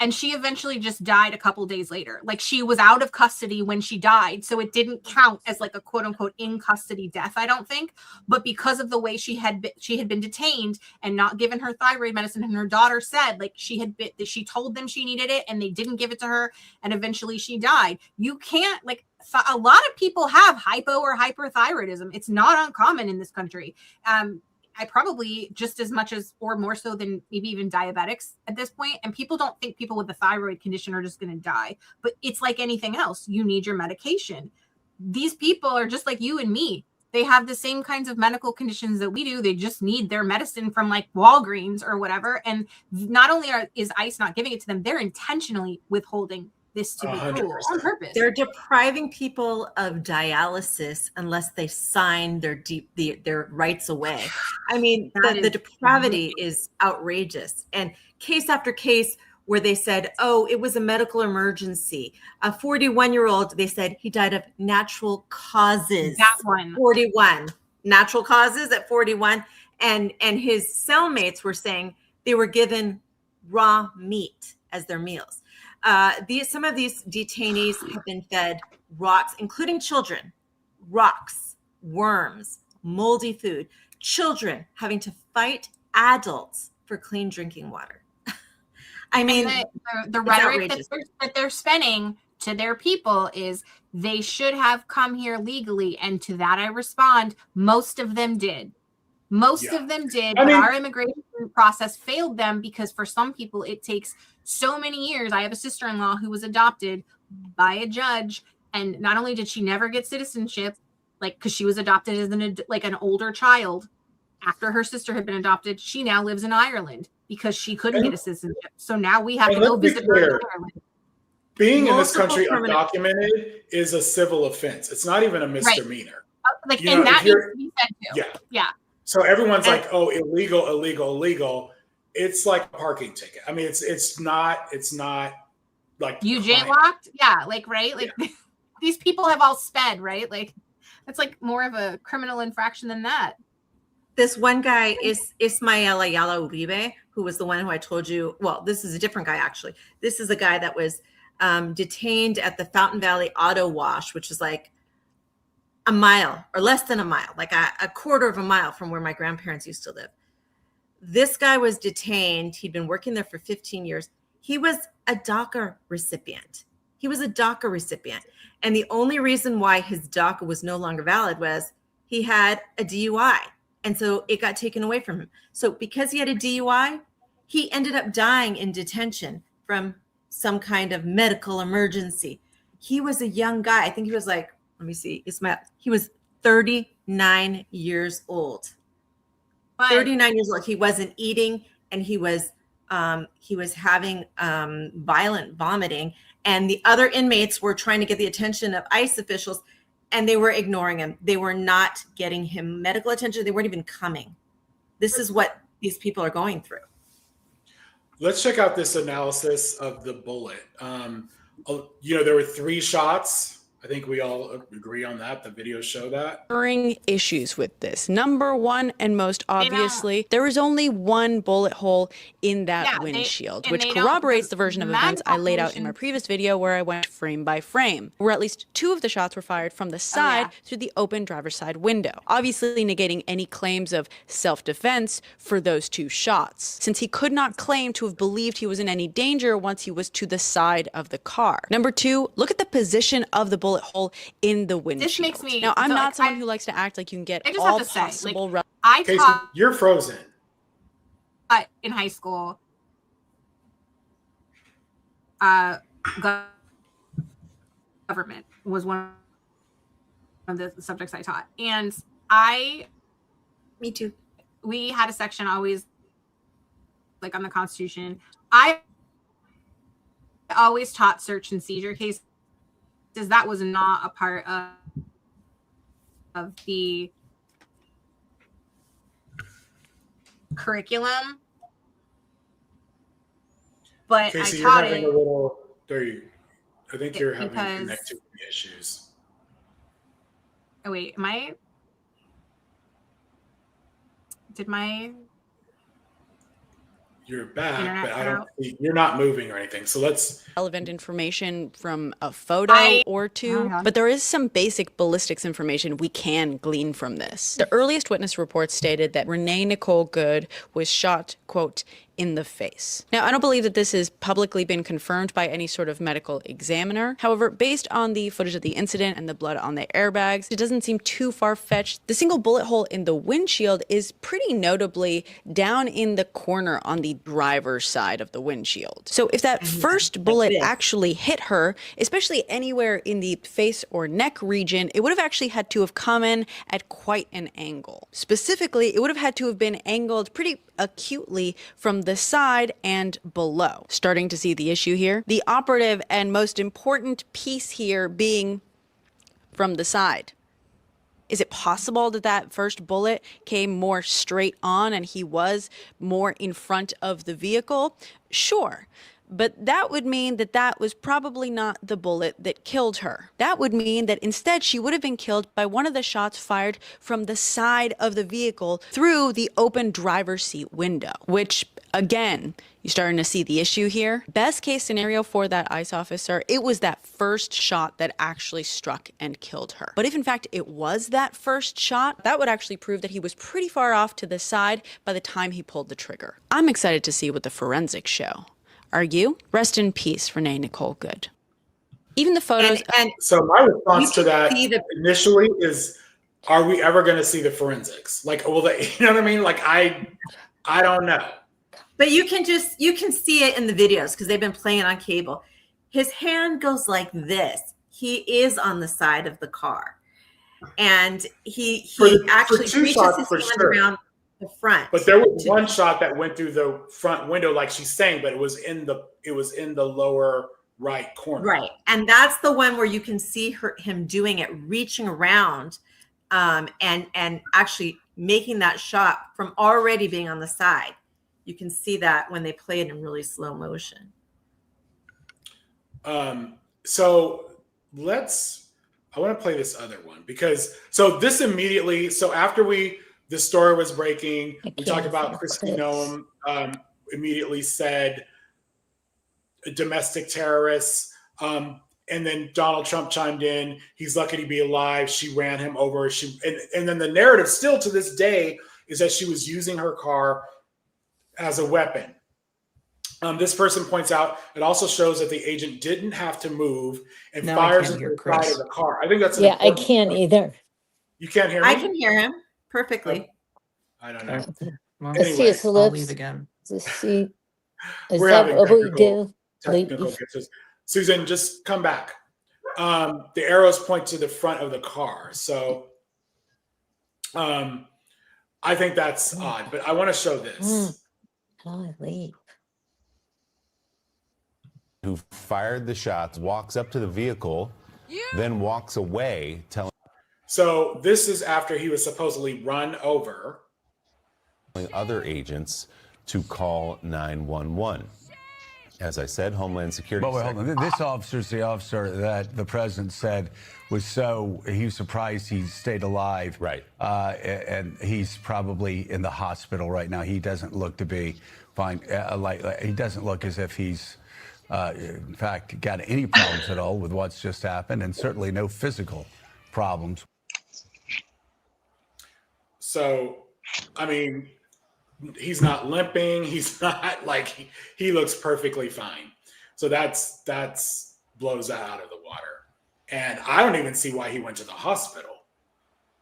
And she eventually just died a couple days later. Like she was out of custody when she died. So it didn't count as like a quote unquote in custody death, I don't think. But because of the way she had been detained and not given her thyroid medicine, and her daughter said like she told them she needed it and they didn't give it to her. And eventually she died. You can't like, a lot of people have hypo or hyperthyroidism. It's not uncommon in this country. I probably just as much as or more so than maybe even diabetics at this point. And people don't think people with a thyroid condition are just going to die, but it's like anything else. You need your medication. These people are just like you and me. They have the same kinds of medical conditions that we do. They just need their medicine from like Walgreens or whatever. And not only is ICE not giving it to them, they're intentionally withholding this to be cruel on purpose. They're depriving people of dialysis unless they sign their rights away. I mean, the depravity is outrageous. And case after case where they said, oh, it was a medical emergency. A 41-year-old, they said he died of natural causes. That one. 41. Natural causes at 41. And his cellmates were saying they were given raw meat as their meals. Some of these detainees have been fed rocks, including children, rocks, worms, moldy food, children having to fight adults for clean drinking water. I mean, the rhetoric that they're spinning to their people is they should have come here legally. And to that I respond, most of them did. Most of them did, but our immigration process failed them because for some people it takes so many years. I have a sister-in-law who was adopted by a judge, and not only did she never get citizenship, like because she was adopted as an older child after her sister had been adopted, she now lives in Ireland because she couldn't get a citizenship. So now we have to go visit her in Ireland. Being in this country undocumented is a civil offense. It's not even a misdemeanor. Like, you and that needs to be said too. Yeah. So everyone's like, "Oh, illegal." It's like a parking ticket. I mean, it's not like you jaywalked. Yeah, like right, like these people have all sped, right? Like that's like more of a criminal infraction than that. This one guy is Ismael Ayala Uribe, who was the one who I told you. Well, this is a different guy actually. This is a guy that was detained at the Fountain Valley Auto Wash, which is like a mile or less than a mile, like a quarter of a mile from where my grandparents used to live. This guy was detained. He'd been working there for 15 years. He was a DACA recipient. And the only reason why his DACA was no longer valid was he had a DUI. And so it got taken away from him. So because he had a DUI, he ended up dying in detention from some kind of medical emergency. He was a young guy. I think he was like, let me see, he was 39 years old. 39 years old. He wasn't eating, and he was having violent vomiting. And the other inmates were trying to get the attention of ICE officials, and they were ignoring him. They were not getting him medical attention. They weren't even coming. This is what these people are going through. Let's check out this analysis of the bullet. There were 3 shots. I think we all agree on that. The videos show that. Issues with this. Number one, and most obviously, there was only one bullet hole in that windshield, which corroborates the version of events I laid out in my previous video where I went frame by frame, where at least 2 of the shots were fired from the side through the open driver's side window, obviously negating any claims of self-defense for those 2 shots, since he could not claim to have believed he was in any danger once he was to the side of the car. Number 2, look at the position of the bullet hole in the windshield. This makes me. Now, I'm not someone who likes to act like you can get I just all have to possible. say, Casey, you're frozen. in high school, government was one of the subjects I taught. And me too. We had a section always like on the Constitution. I always taught search and seizure cases. That was not a part of the curriculum, but Casey, I you're taught having it. a little. I think you're having Because, connectivity issues. Oh wait, You're back, internet but I cut don't. out? You're not moving or anything. So let's. Relevant information from a photo or two, but there is some basic ballistics information we can glean from this. The earliest witness report stated that Renee Nicole Good was shot, quote, in the face. Now, I don't believe that this has publicly been confirmed by any sort of medical examiner. However, based on the footage of the incident and the blood on the airbags, it doesn't seem too far-fetched. The single bullet hole in the windshield is pretty notably down in the corner on the driver's side of the windshield. So if that first bullet actually hit her, especially anywhere in the face or neck region, it would have actually had to have come in at quite an angle. Specifically, it would have had to have been angled pretty acutely from the side and below. Starting to see the issue here? The operative and most important piece here being from the side. Is it possible that that first bullet came more straight on and he was more in front of the vehicle? Sure. But that would mean that that was probably not the bullet that killed her. That would mean that instead she would have been killed by one of the shots fired from the side of the vehicle through the open driver's seat window, which, again, you're starting to see the issue here. Best case scenario for that ICE officer, it was that first shot that actually struck and killed her. But if in fact it was that first shot, that would actually prove that he was pretty far off to the side by the time he pulled the trigger. I'm excited to see what the forensics show. Are you? Rest in peace, Renee Nicole Good. Even the photos. And so my response to that initially is, are we ever going to see the forensics? Like, will they, you know what I mean? Like, I don't know. But you can see it in the videos because they've been playing on cable. His hand goes like this. He is on the side of the car. And he actually reaches his hand around the front. But there was one shot that went through the front window, like she's saying, but it was in the lower right corner. Right. And that's the one where you can see him doing it, reaching around and actually making that shot from already being on the side. You can see that when they play it in really slow motion. So I want to play this other one because this immediately, after the story was breaking, we talked about Kristi Noem immediately said domestic terrorists. And then Donald Trump chimed in. He's lucky to be alive. She ran him over. And then the narrative still to this day is that she was using her car as a weapon. This person points out it also shows that the agent didn't have to move and fires into the side of the car. I think that's I can't point. either. You can't hear me? I can hear him perfectly. I don't know. Well, anyway, see his lips. I'll leave again. See, we're having what we do? Technical glitches. Susan, just come back. The arrows point to the front of the car. So I think that's odd, but I want to show this. How do I leave? Who fired the shots, walks up to the vehicle, then walks away, telling. So this is after he was supposedly run over. Other agents to call 911. As I said, Homeland Security. But wait, hold on. This officer's the officer that the president said he was surprised he stayed alive. Right. And he's probably in the hospital right now. He doesn't look to be fine. He doesn't look as if he's, in fact, got any problems at all with what's just happened, and certainly no physical problems. So, I mean, he's not limping. He's not like he looks perfectly fine. So that's blows that out of the water. And I don't even see why he went to the hospital.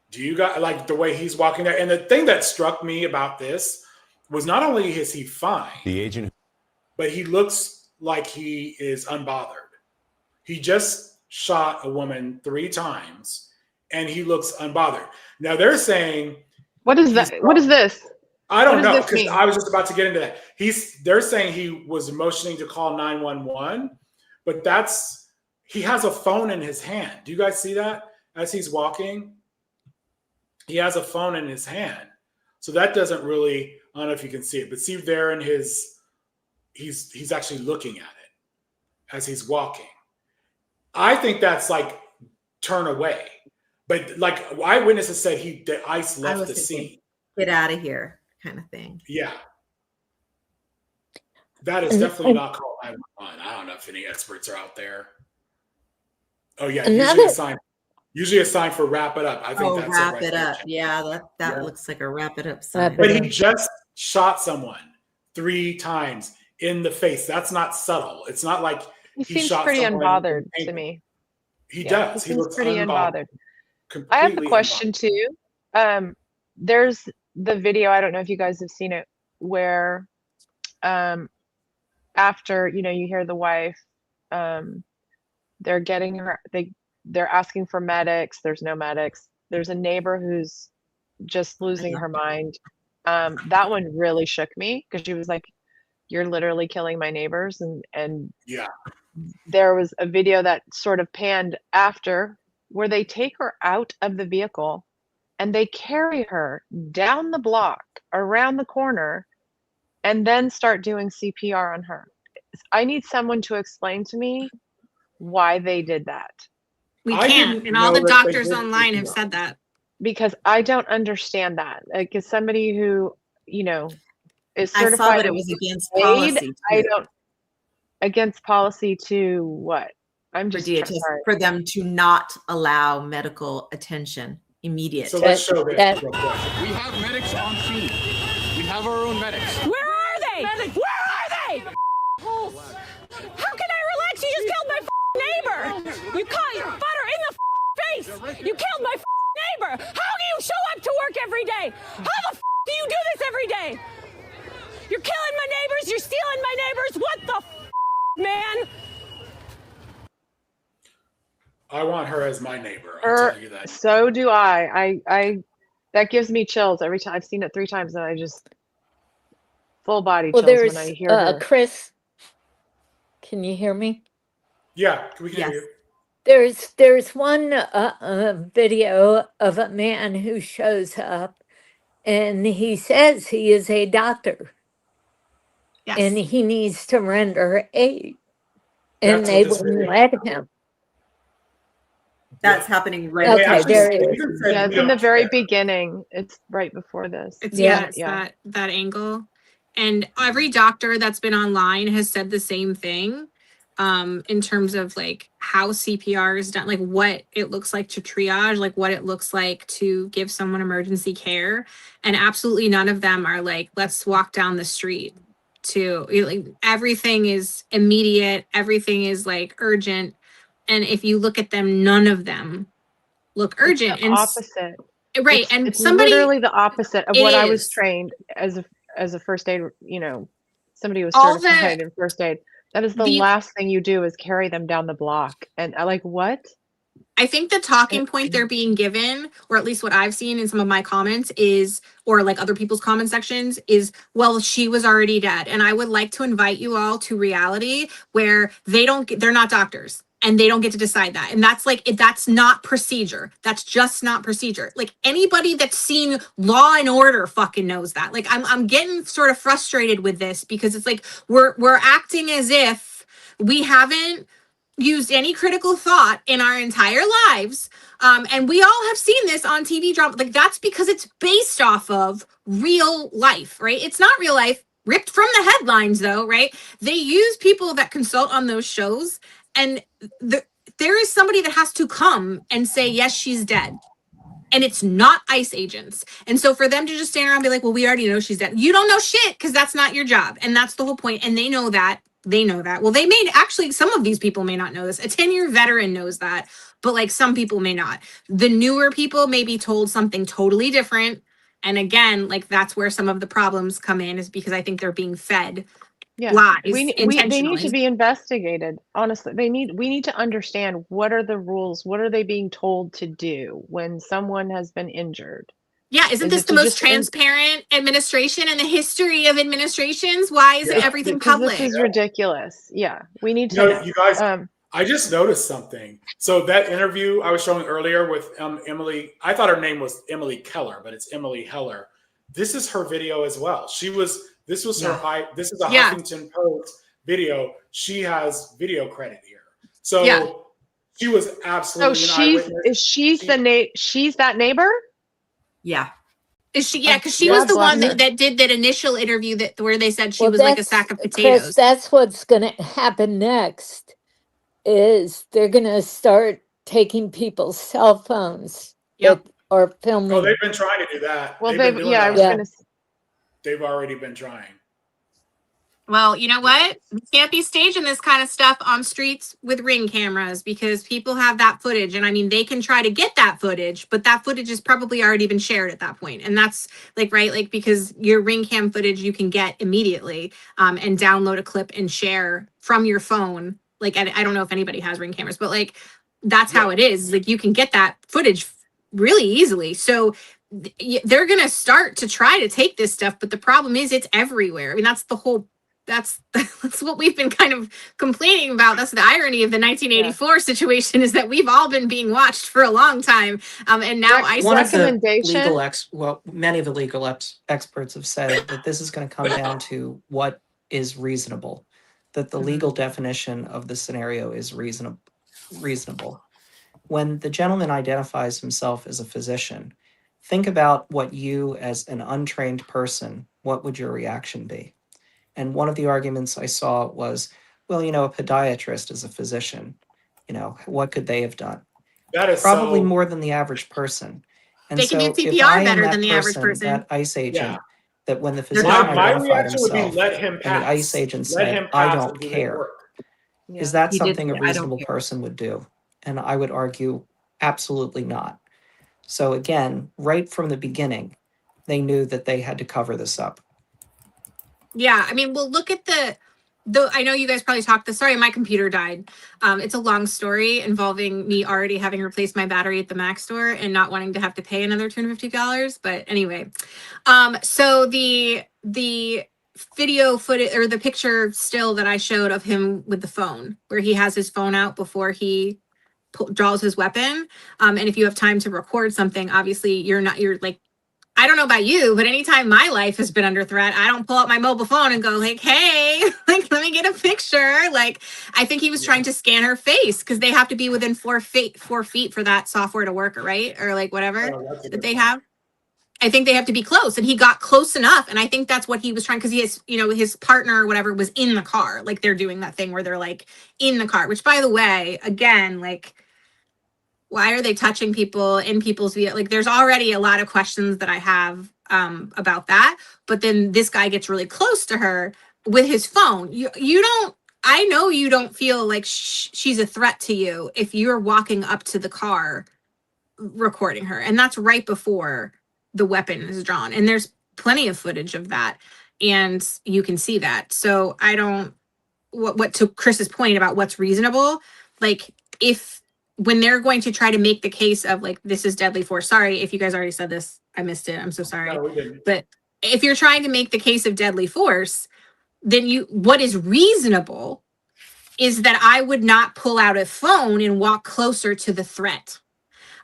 Do you guys like the way he's walking there? And the thing that struck me about this was not only is he fine, The agent, but he looks like he is unbothered. He just shot a woman 3 times and he looks unbothered. Now they're saying, what is that? What is this? I don't know, this because mean? I was just about to get into that. They're saying he was motioning to call 911, but he has a phone in his hand. Do you guys see that as he's walking? He has a phone in his hand. So that doesn't really, I don't know if you can see it, but see there in he's actually looking at it as he's walking. I think that's like turn away. But like eyewitnesses said, the ICE left the scene. Get out of here kind of thing. Yeah. That is definitely not called 911. I don't know if any experts are out there. Oh yeah, usually a sign for wrap it up. I think that's wrap it up. Yeah, that looks like a wrap it up sign. But he just shot someone 3 times in the face. That's not subtle. It's not like he seems shot pretty someone unbothered to me. He does. He looks pretty unbothered. Completely I have a question too. There's the video, I don't know if you guys have seen it, where after, you hear the wife, they're getting her, they're asking for medics. There's no medics. There's a neighbor who's just losing her mind. That one really shook me because she was like, you're literally killing my neighbors. And yeah, there was a video that sort of panned after where they take her out of the vehicle and they carry her down the block around the corner and then start doing CPR on her. I need someone to explain to me why they did that. We can't, and all the doctors online have said that. Because I don't understand that. Like, as somebody who, is certified. I saw that it was against policy. I don't, against policy to what? I'm just for them to not allow medical attention immediate. So let's show this real quick. We have medics on scene. We have our own medics. Where are they? Medics. Where are they? How can I relax? You just killed my neighbor. You caught your butter in the face. You killed my neighbor. How do you show up to work every day? How the do you do this every day? You're killing my neighbors. You're stealing my neighbors. What the man? I want her as my neighbor. I'll tell you that. So do I. That gives me chills every time. I've seen it 3 times and I just full body chills when I hear her. Chris, can you hear me? Yeah, we can hear you. There's one video of a man who shows up and he says he is a doctor. Yes. And he needs to render aid. And they wouldn't let him. That's happening right now. Yeah, it's in the very beginning. It's right before this. It's that angle. And every doctor that's been online has said the same thing in terms of like how CPR is done, like what it looks like to triage, like what it looks like to give someone emergency care. And absolutely none of them are like, let's walk down the street. Like everything is immediate. Everything is like urgent. And if you look at them, none of them look urgent. It's the opposite. Right. It's literally the opposite of what I was trained as a first aid, somebody who was certified in first aid. That is the last thing you do is carry them down the block. And I like, what? I think the talking point they're being given, or at least what I've seen in some of my comments is, or like other people's comment sections is, well, she was already dead. And I would like to invite you all to reality where they're not doctors. And they don't get to decide that. And that's like, that's not procedure. That's just not procedure. Like anybody that's seen Law and Order fucking knows that. Like I'm getting sort of frustrated with this because it's like, we're acting as if we haven't used any critical thought in our entire lives. And we all have seen this on TV drama. Like that's because it's based off of real life, right? It's not real life, ripped from the headlines though, right? They use people that consult on those shows. And there is somebody that has to come and say, yes, she's dead. And it's not ICE agents. And so for them to just stand around and be like, well, we already know she's dead. You don't know shit because that's not your job. And that's the whole point. And they know that. They know that. Well, they may actually, some of these people may not know this. A 10-year veteran knows that. But like some people may not. The newer people may be told something totally different. And again, like that's where some of the problems come in, is because I think they're being fed Yeah, lies they need intentionally. to be investigated. Honestly, we need to understand, what are the rules? What are they being told to do when someone has been injured? Yeah, isn't Is this it the to most just transparent administration in the history of administrations? Why isn't everything because public? this is ridiculous. Yeah, we need You to. know, you guys, I just noticed something. So that interview I was showing earlier with Emily, I thought her name was Emily Keller, but it's Emily Heller. This is her video as well. This is a Huffington Post video. She has video credit here. So she was absolutely an eyewitness. She's that neighbor? Yeah. Is she? Yeah, because she was the one that did that initial interview where they said she was like a sack of potatoes. Chris, that's what's going to happen next. Is they're going to start taking people's cell phones or filming. Oh, they've been trying to do that. Well, they've already been trying. Well, you know what? We can't be staging this kind of stuff on streets with Ring cameras, because people have that footage. And I mean, they can try to get that footage, but that footage has probably already been shared at that point. And that's like, right, like, because your Ring cam footage you can get immediately and download a clip and share from your phone. Like, I don't know if anybody has Ring cameras, but like, that's how it is. Like, you can get that footage really easily. So they're going to start to try to take this stuff. But the problem is it's everywhere. I mean, that's the whole that's what we've been kind of complaining about. That's the irony of the 1984 situation, is that we've all been being watched for a long time. And now many of the legal experts have said that this is going to come down to what is reasonable, that the legal definition of the scenario is reasonable. When the gentleman identifies himself as a physician, think about what you, as an untrained person, what would your reaction be? And one of the arguments I saw was, well, a podiatrist is a physician. What could they have done? That is probably more than the average person. And they can do CPR better than the average person. That ICE agent, that when the physician identified himself, and the ICE agent said, "I don't care," is that something a reasonable person would do? And I would argue, absolutely not. So again, right from the beginning, they knew that they had to cover this up. Yeah, I mean, well, look at I know you guys probably talked sorry, my computer died. It's a long story involving me already having replaced my battery at the Mac store and not wanting to have to pay another $250. But anyway, so the video footage, or the picture still that I showed of him with the phone, where he has his phone out before he draws his weapon. And if you have time to record something, obviously you're like, I don't know about you, but anytime my life has been under threat, I don't pull out my mobile phone and go like, hey, like, let me get a picture. Like, I think he was trying to scan her face, because they have to be within 4 feet for that software to work, right? Or like whatever that they have. I think they have to be close, and he got close enough. And I think that's what he was trying, because he has, his partner or whatever was in the car. Like, they're doing that thing where they're like in the car, which, by the way, again, like, why are they touching people in people's vehicle? Like, there's already a lot of questions that I have about that. But then this guy gets really close to her with his phone. I know you don't feel like she's a threat to you if you're walking up to the car recording her. And that's right before the weapon is drawn. And there's plenty of footage of that. And you can see that. So what to Chris's point about what's reasonable, like, when they're going to try to make the case of like, this is deadly force. Sorry if you guys already said this. I missed it. I'm so sorry. No, we didn't. But if you're trying to make the case of deadly force, then what is reasonable is that I would not pull out a phone and walk closer to the threat.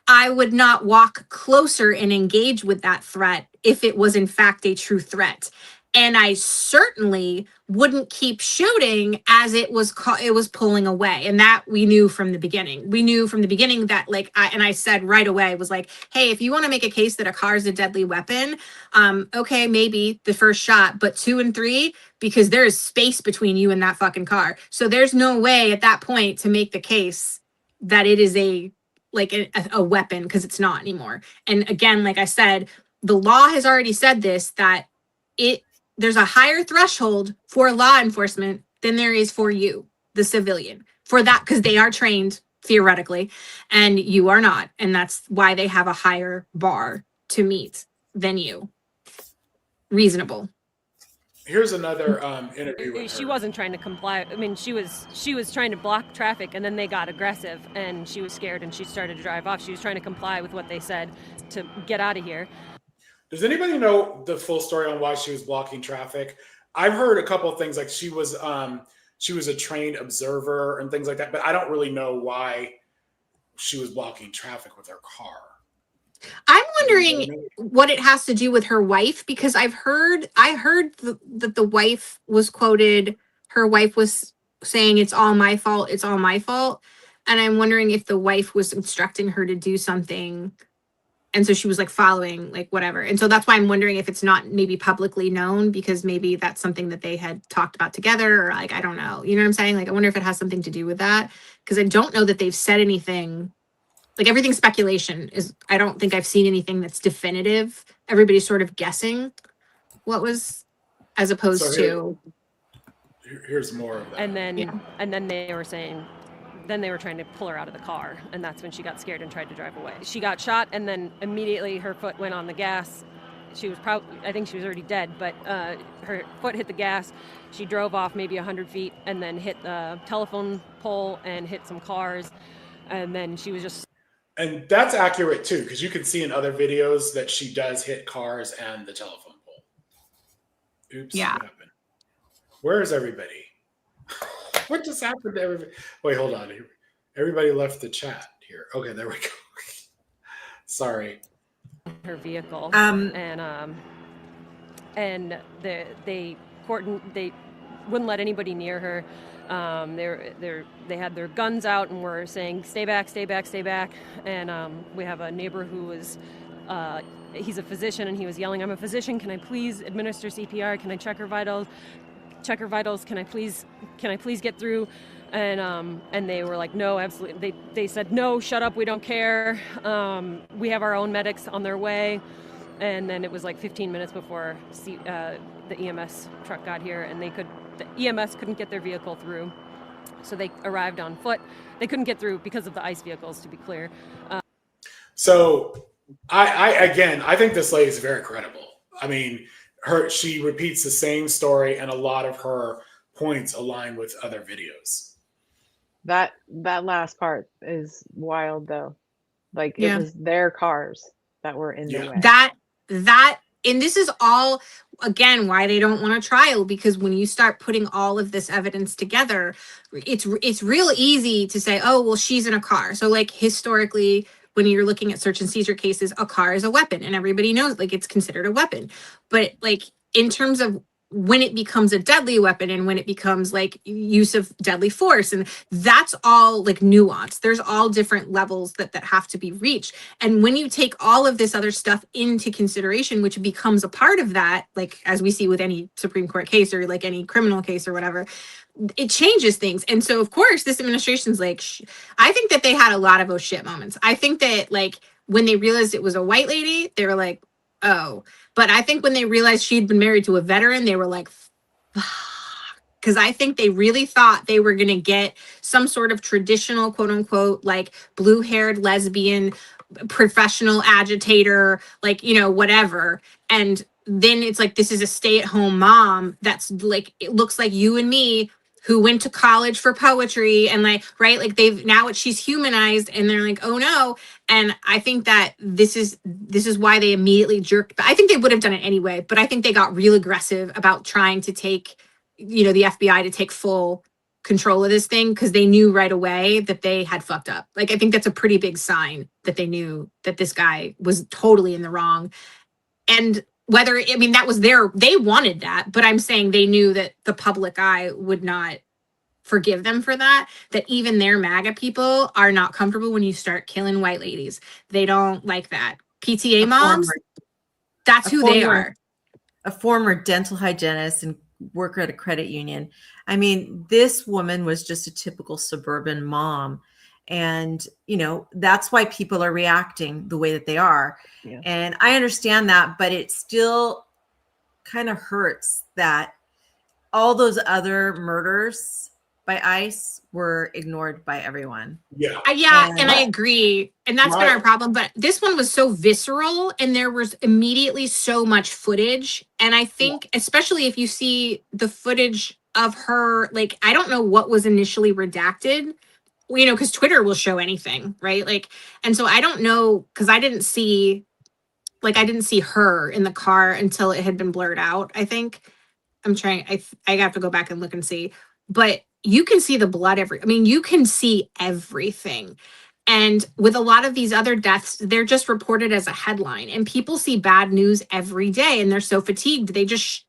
I would not walk closer and engage with that threat if it was in fact a true threat. And I certainly wouldn't keep shooting as it was pulling away. And that we knew from the beginning. We knew from the beginning that, like, I said right away, was like, hey, if you want to make a case that a car is a deadly weapon, okay, maybe the first shot, but 2 and 3, because there is space between you and that fucking car. So there's no way at that point to make the case that it is a weapon, because it's not anymore. And again, like I said, the law has already said this, that there's a higher threshold for law enforcement than there is for you, the civilian, for that, because they are trained theoretically and you are not. And that's why they have a higher bar to meet. than you. Reasonable. Here's another interview with her. She wasn't trying to comply. I mean, she was trying to block traffic, and then they got aggressive, and she was scared, and she started to drive off. She was trying to comply with what they said to get out of here. Does anybody know the full story on why she was blocking traffic? I've heard a couple of things, like she was a trained observer and things like that, but I don't really know why she was blocking traffic with her car. I'm wondering what it has to do with her wife, because I heard that the wife was quoted. Her wife was saying, "It's all my fault. It's all my fault." And I'm wondering if the wife was instructing her to do something. And so she was like following, like whatever. And so that's why I'm wondering if it's not maybe publicly known, because maybe that's something that they had talked about together, or like, I don't know. You know what I'm saying? Like, I wonder if it has something to do with that, because I don't know that they've said anything. Like, everything's speculation. I don't think I've seen anything that's definitive. Everybody's sort of guessing what was, as opposed to. Here's more of that. And then they were saying, then they were trying to pull her out of the car, and that's when she got scared and tried to drive away. She got shot, and then immediately her foot went on the gas. She was I think she was already dead, but her foot hit the gas. She drove off maybe 100 feet and then hit the telephone pole and hit some cars, and then she was just. And that's accurate too, because you can see in other videos that she does hit cars and the telephone pole. Oops, yeah. What happened? Where is everybody? What just happened to everybody? Wait, hold on. Everybody left the chat here. Okay, there we go. Sorry. Her vehicle, and they wouldn't let anybody near her. They had their guns out and were saying, "Stay back, stay back, stay back." And we have a neighbor who was, he's a physician, and he was yelling, "I'm a physician. Can I please administer CPR? Can I check her vitals? Can I please get through?" And they were like, "No, absolutely." They said, "No, shut up. We don't care. We have our own medics on their way." And then it was like 15 minutes before the EMS truck got here, and the EMS couldn't get their vehicle through. So they arrived on foot. They couldn't get through because of the ICE vehicles, to be clear. So I think this lady is very credible. I mean, she repeats the same story, and a lot of her points align with other videos. That last part is wild, though. Like, it was their cars that were in the way. And this is all, again, why they don't want a trial, because when you start putting all of this evidence together, it's real easy to say, oh, well, she's in a car. So, like, historically, when you're looking at search and seizure cases, a car is a weapon, and everybody knows, like, it's considered a weapon. But, like, in terms of when it becomes a deadly weapon and when it becomes like use of deadly force, and that's all like nuance. There's all different levels that have to be reached. And when you take all of this other stuff into consideration, which becomes a part of that, like as we see with any Supreme Court case or like any criminal case or whatever, it changes things. And so of course this administration's like, I think that they had a lot of oh shit moments. I think that like when they realized it was a white lady, they were like, oh. But I think when they realized she'd been married to a veteran, they were like, because I think they really thought they were going to get some sort of traditional, quote unquote, like blue-haired lesbian professional agitator, like, you know, whatever. And then it's like, this is a stay-at-home mom that's like, it looks like you and me, who went to college for poetry, and like, right, like she's humanized, and they're like, oh no. And I think that this is why they immediately jerked. But I think they would have done it anyway, but I think they got real aggressive about trying to take, you know, the FBI to take full control of this thing, because they knew right away that they had fucked up. Like, I think that's a pretty big sign that they knew that this guy was totally in the wrong. And that was they wanted that, but I'm saying they knew that the public eye would not forgive them for that, that even their MAGA people are not comfortable when you start killing white ladies. They don't like that. PTA moms, that's who they are. A former dental hygienist and worker at a credit union. I mean, this woman was just a typical suburban mom. And, you know, that's why people are reacting the way that they are. Yeah. And I understand that, but it still kind of hurts that all those other murders by ICE were ignored by everyone. Yeah. And I agree. And that's been our problem. But this one was so visceral and there was immediately so much footage. And I think, especially if you see the footage of her, like, I don't know what was initially redacted, you know, because Twitter will show anything, right? Like, and so I don't know, because I didn't see her in the car until it had been blurred out, I think. I have to go back and look and see. But you can see the blood you can see everything. And with a lot of these other deaths, they're just reported as a headline. And people see bad news every day and they're so fatigued, they just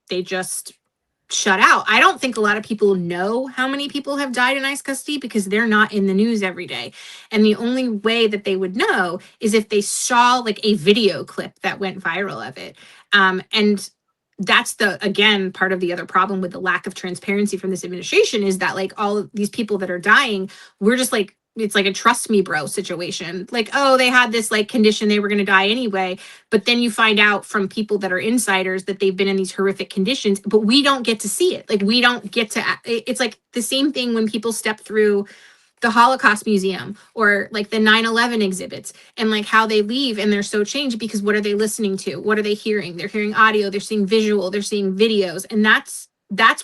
shut out. I don't think a lot of people know how many people have died in ICE custody because they're not in the news every day. And the only way that they would know is if they saw like a video clip that went viral of it. And that's again, part of the other problem with the lack of transparency from this administration is that like all of these people that are dying, we're just like, it's like a trust me bro situation. Like, oh, they had this like condition, they were going to die anyway. But then you find out from people that are insiders that they've been in these horrific conditions, but we don't get to see it. Like, we don't get to, it's like the same thing when people step through the Holocaust Museum or like the 9/11 exhibits and like how they leave and they're so changed because what are they listening to? What are they hearing? They're hearing audio, they're seeing visual, they're seeing videos. And that's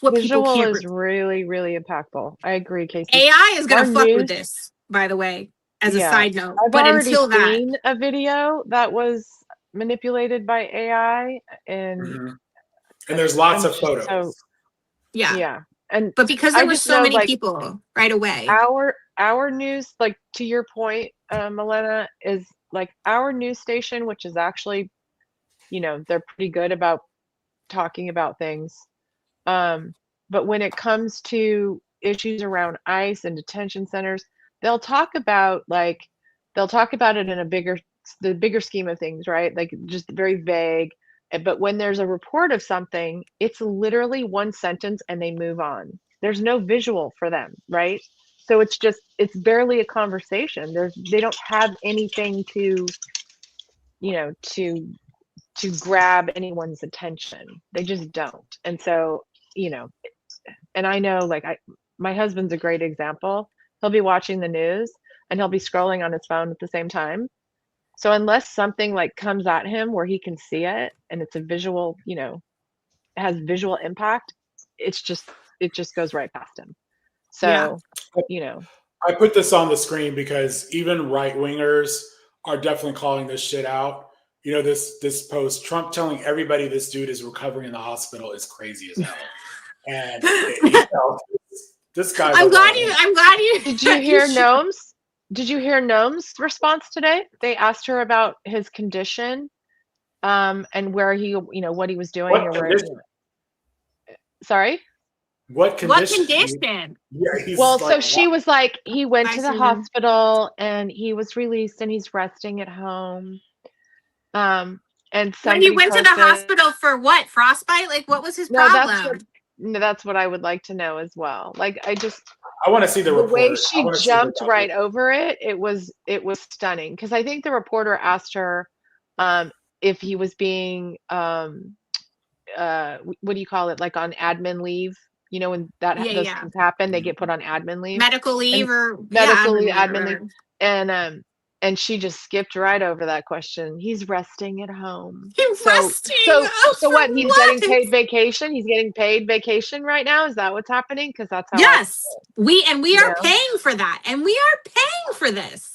what visual people can't. Is really, really impactful. I agree, Casey. AI is going to fuck with this, by the way, as a side note. I've but already until seen that, a video that was manipulated by AI and there's lots of photos. So, yeah. And but because there were so many people right away. Our news, like to your point, Milena, is like our news station, which is actually, you know, they're pretty good about talking about things. But when it comes to issues around ICE and detention centers, they'll talk about it in the bigger scheme of things, right? Like just very vague. But when there's a report of something, it's literally one sentence and they move on. There's no visual for them, right? So it's barely a conversation. They don't have anything to, you know, to grab anyone's attention. They just don't. And so, you know, and I know like my husband's a great example. He'll be watching the news and he'll be scrolling on his phone at the same time. So unless something like comes at him where he can see it and it's a visual, you know, has visual impact, it just goes right past him. So, you know, I put this on the screen because even right wingers are definitely calling this shit out. You know, this post, Trump telling everybody this dude is recovering in the hospital is crazy as hell. And you know, this guy. I'm glad you. Did you hear Noam's? Did you hear Noam's response today? They asked her about his condition, and where he, you know, what he was doing. Sorry. What condition? What condition? Yeah, well, so she was like, he went to the hospital and he was released and he's resting at home. And when he went to the hospital for what? Frostbite? Like, what was his problem? That's what I would like to know as well. Like, I want to see the report. way she jumped right over it. It was stunning because I think the reporter asked her if he was being what do you call it? Like on admin leave. You know, when those things happen, they get put on admin leave, medical leave, admin leave, and she just skipped right over that question. He's resting at home. So what? He's getting paid vacation. He's getting paid vacation right now. Is that what's happening? Because that's how. We are paying for that, and we are paying for this.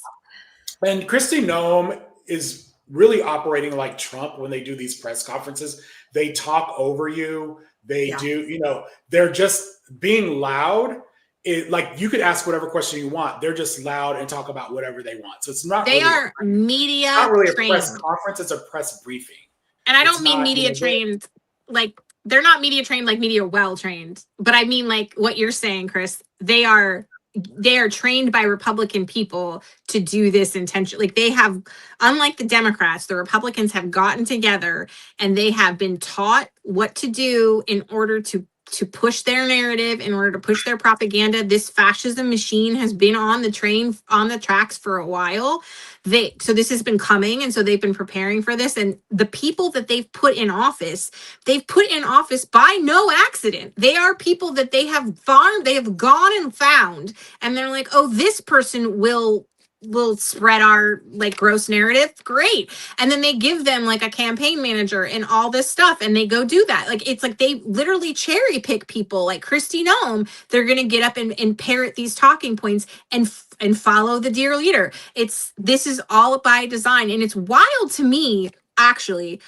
And Kristi Noem is really operating like Trump when they do these press conferences. They talk over you. They do, you know, they're just being loud. Like you could ask whatever question you want. They're just loud and talk about whatever they want. So it's not. They are media. It's not really a press conference. It's a press briefing. And I don't mean media trained. Like they're not media trained, like media well trained. But I mean like what you're saying, Chris. They are trained by Republican people to do this intentionally. Like they have, unlike the Democrats, the Republicans have gotten together and they have been taught what to do in order to to push their narrative, in order to push their propaganda. This fascism machine has been on the train, on the tracks for a while. So this has been coming, and so they've been preparing for this. And the people that they've put in office by no accident. They are people that they have farmed, they have gone and found, and they're like, oh, this person will spread our like gross narrative. Great. And then they give them like a campaign manager and all this stuff, and they go do that. Like, it's like they literally cherry pick people like Kristi Noem. They're going to get up and parrot these talking points and follow the dear leader. This is all by design. And it's wild to me, actually,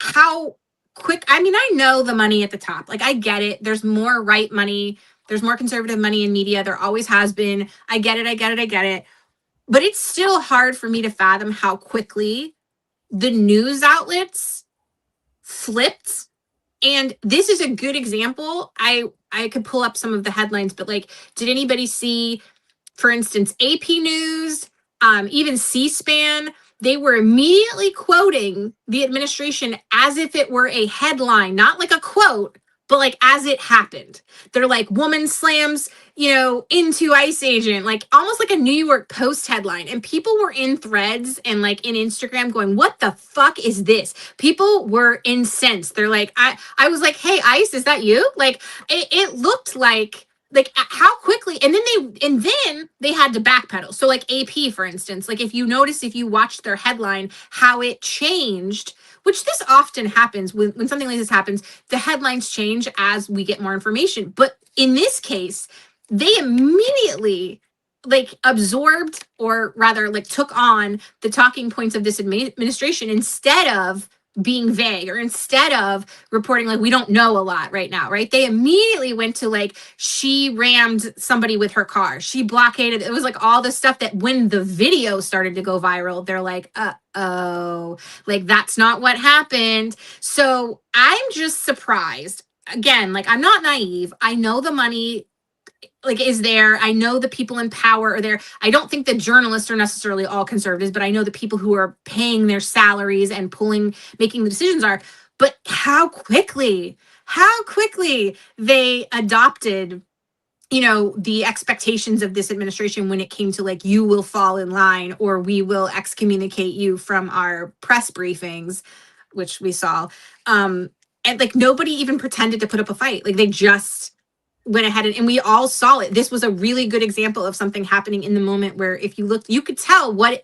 how quick. I mean, I know the money at the top. Like, I get it. There's more right money. There's more conservative money in media. There always has been. I get it. But it's still hard for me to fathom how quickly the news outlets flipped. And this is a good example. I could pull up some of the headlines, but like, did anybody see, for instance, AP News, even C-SPAN? They were immediately quoting the administration as if it were a headline, not like a quote, but like as it happened. They're like, woman slams, into ICE agent, like almost like a New York Post headline. And people were in threads and like in Instagram going, what the fuck is this? People were incensed. They're like, I was like, hey, ICE, is that you? Like, it looked like how quickly, and then they had to backpedal. So like AP, for instance, like if you watched their headline, how it changed, which this often happens when something like this happens, the headlines change as we get more information. But in this case, they immediately like absorbed, or rather like took on the talking points of this administration, instead of being vague, or instead of reporting like we don't know a lot right now, right? They immediately went to like, she rammed somebody with her car, she blockaded. It was like all the stuff that when the video started to go viral, they're like, oh, like that's not what happened. So I'm just surprised. Again, like, I'm not naive. I know the money like is there. I know the people in power are there. I don't think the journalists are necessarily all conservatives, but I know the people who are paying their salaries and making the decisions are. But how quickly they adopted, the expectations of this administration when it came to like, you will fall in line or we will excommunicate you from our press briefings, which we saw. And like, nobody even pretended to put up a fight. Like, they just went ahead and we all saw it. This was a really good example of something happening in the moment where if you looked, you could tell weirdly,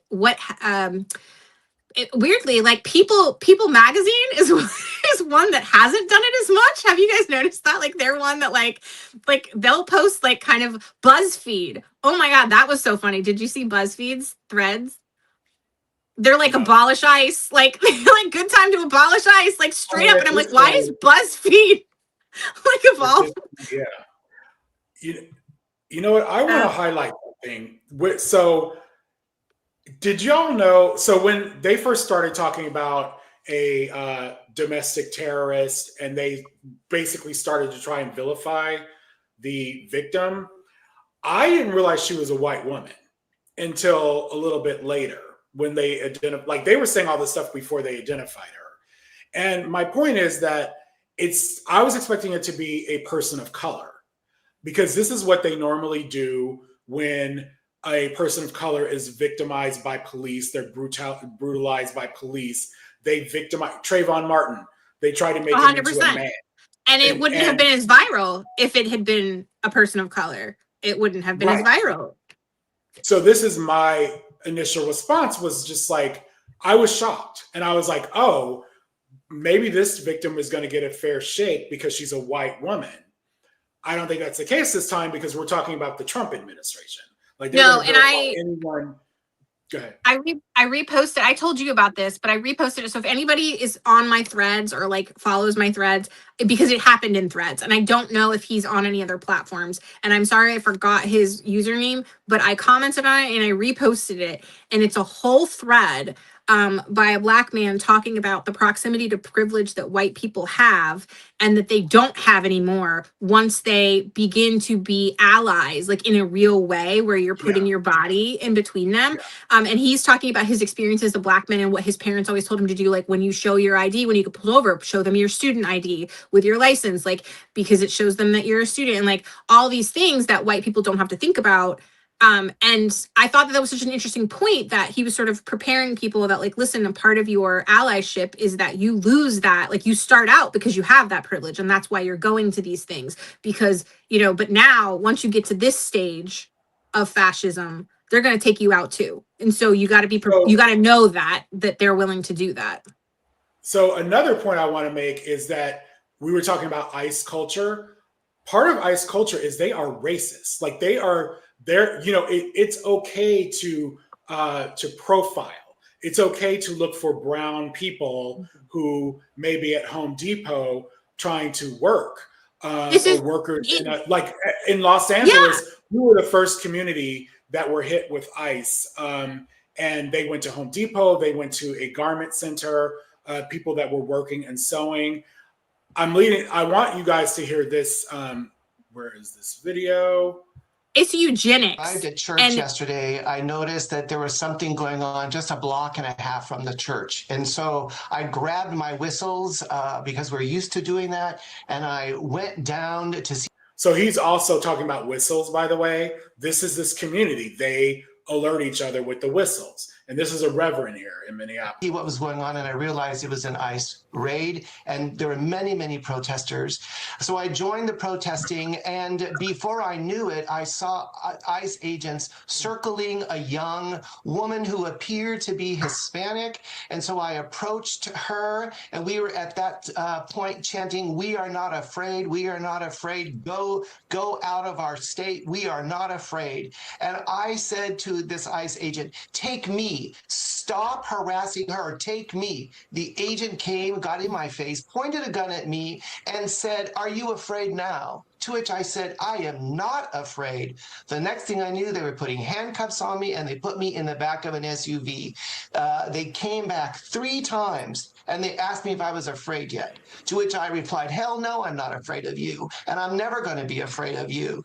like People magazine is one that hasn't done it as much. Have you guys noticed that? Like, they're one that like they'll post like kind of BuzzFeed. Oh my God, that was so funny. Did you see BuzzFeed's threads? They're like, abolish ICE, like like good time to abolish ICE, like straight up. And I'm like, why is BuzzFeed like evolved? Yeah. You know what? I want to highlight something. So, did y'all know? So, when they first started talking about a domestic terrorist, and they basically started to try and vilify the victim, I didn't realize she was a white woman until a little bit later when they identified. Like, they were saying all this stuff before they identified her. And my point is that I was expecting it to be a person of color, because this is what they normally do when a person of color is victimized by police. They're brutalized by police. They victimize Trayvon Martin. They try to make 100%. Him into a man. And it wouldn't have been as viral if it had been a person of color. It wouldn't have been as viral. So this is my initial response, was just like, I was shocked. And I was like, oh, maybe this victim is going to get a fair shake because she's a white woman. I don't think that's the case this time, because we're talking about the Trump administration. Like, no, and anyone. Go ahead. I reposted. I told you about this, but I reposted it. So if anybody is on my threads or like follows my threads, because it happened in threads, and I don't know if he's on any other platforms. And I'm sorry I forgot his username, but I commented on it and I reposted it, and it's a whole thread by a Black man talking about the proximity to privilege that white people have and that they don't have anymore once they begin to be allies, like in a real way where you're putting your body in between them. And he's talking about his experience as a Black man and what his parents always told him to do, like when you show your ID, when you get pulled over, show them your student ID with your license, like because it shows them that you're a student, and like all these things that white people don't have to think about. And I thought that was such an interesting point, that he was sort of preparing people that, like, listen, a part of your allyship is that you lose that, like you start out because you have that privilege and that's why you're going to these things, because, you know, but now once you get to this stage of fascism, they're going to take you out too. And so you got to be, you got to know that they're willing to do that. So another point I want to make is that we were talking about ICE culture. Part of ICE culture is they are racist. Like they're, you know, it's okay to profile. It's okay to look for brown people who may be at Home Depot trying to work, or workers like in Los Angeles. We were the first community that were hit with ICE, and they went to Home Depot. They went to a garment center. People that were working and sewing. I want you guys to hear this. Where is this video? It's eugenics. I arrived at church yesterday. I noticed that there was something going on just a block and a half from the church. And so I grabbed my whistles because we're used to doing that. And I went down to see. So he's also talking about whistles, by the way. This is this community. They alert each other with the whistles. And this is a reverend here in Minneapolis. See what was going on, and I realized it was an ICE raid, and there were many, many protesters. So I joined the protesting, and before I knew it, I saw ICE agents circling a young woman who appeared to be Hispanic. And so I approached her, and we were at that point chanting, "We are not afraid. We are not afraid. Go out of our state. We are not afraid." And I said to this ICE agent, "Take me. Stop harassing her. Take me." The agent came, got in my face, pointed a gun at me, and said, "Are you afraid now?" To which I said, "I am not afraid." The next thing I knew, they were putting handcuffs on me, and they put me in the back of an SUV. They came back 3 times, and they asked me if I was afraid yet. To which I replied, "Hell no, I'm not afraid of you, and I'm never going to be afraid of you."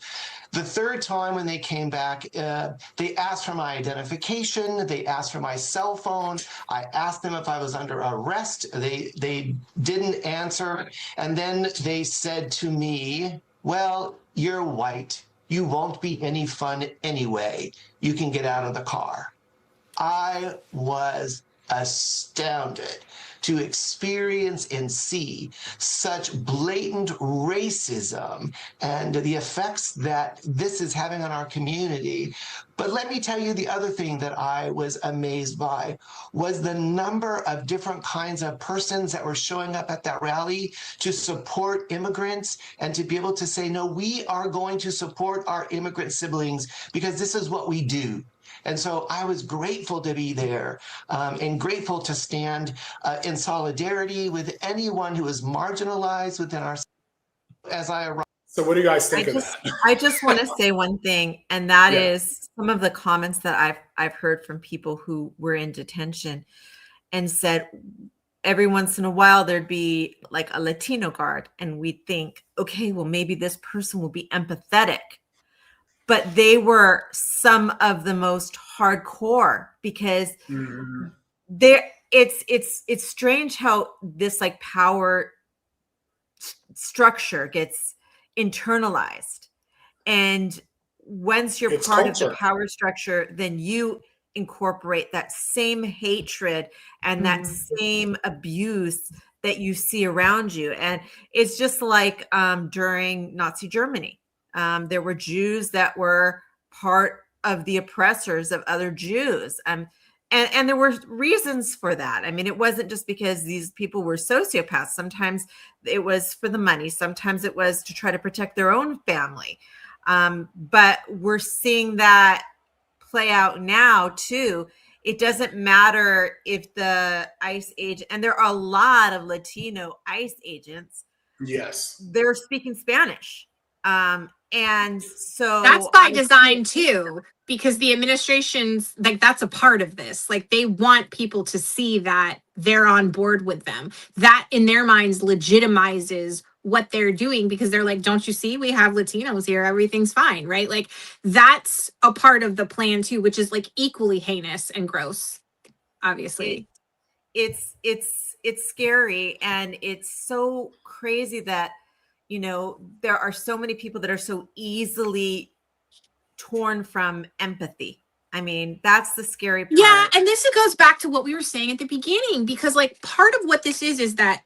The 3rd time when they came back, they asked for my identification. They asked for my cell phone. I asked them if I was under arrest. They didn't answer. And then they said to me, "Well, you're white. You won't be any fun anyway. You can get out of the car." I was astounded to experience and see such blatant racism and the effects that this is having on our community. But let me tell you, the other thing that I was amazed by was the number of different kinds of persons that were showing up at that rally to support immigrants and to be able to say, no, we are going to support our immigrant siblings because this is what we do. And so I was grateful to be there and grateful to stand in solidarity with anyone who is marginalized within our. As I arrived. So what do you guys think of that? I just want to say one thing, and that is some of the comments that I've heard from people who were in detention and said every once in a while there'd be like a Latino guard, and we'd think, okay, well, maybe this person will be empathetic. But they were some of the most hardcore because it's strange how this like power structure gets internalized. And once you're part of the power structure, then you incorporate that same hatred and that same abuse that you see around you. And it's just like during Nazi Germany. There were Jews that were part of the oppressors of other Jews. And there were reasons for that. I mean, it wasn't just because these people were sociopaths. Sometimes it was for the money. Sometimes it was to try to protect their own family. But we're seeing that play out now too. It doesn't matter if the ICE agent, and there are a lot of Latino ICE agents. Yes. They're speaking Spanish. And so that's by design too, because the administration's like, that's a part of this. Like, they want people to see that they're on board with them. That in their minds legitimizes what they're doing, because they're like, don't you see, we have Latinos here, everything's fine, right? Like, that's a part of the plan too, which is like equally heinous and gross, obviously. It's scary, and it's so crazy that, you know, there are so many people that are so easily torn from empathy. I mean, that's the scary part. Yeah, and this goes back to what we were saying at the beginning, because like part of what this is that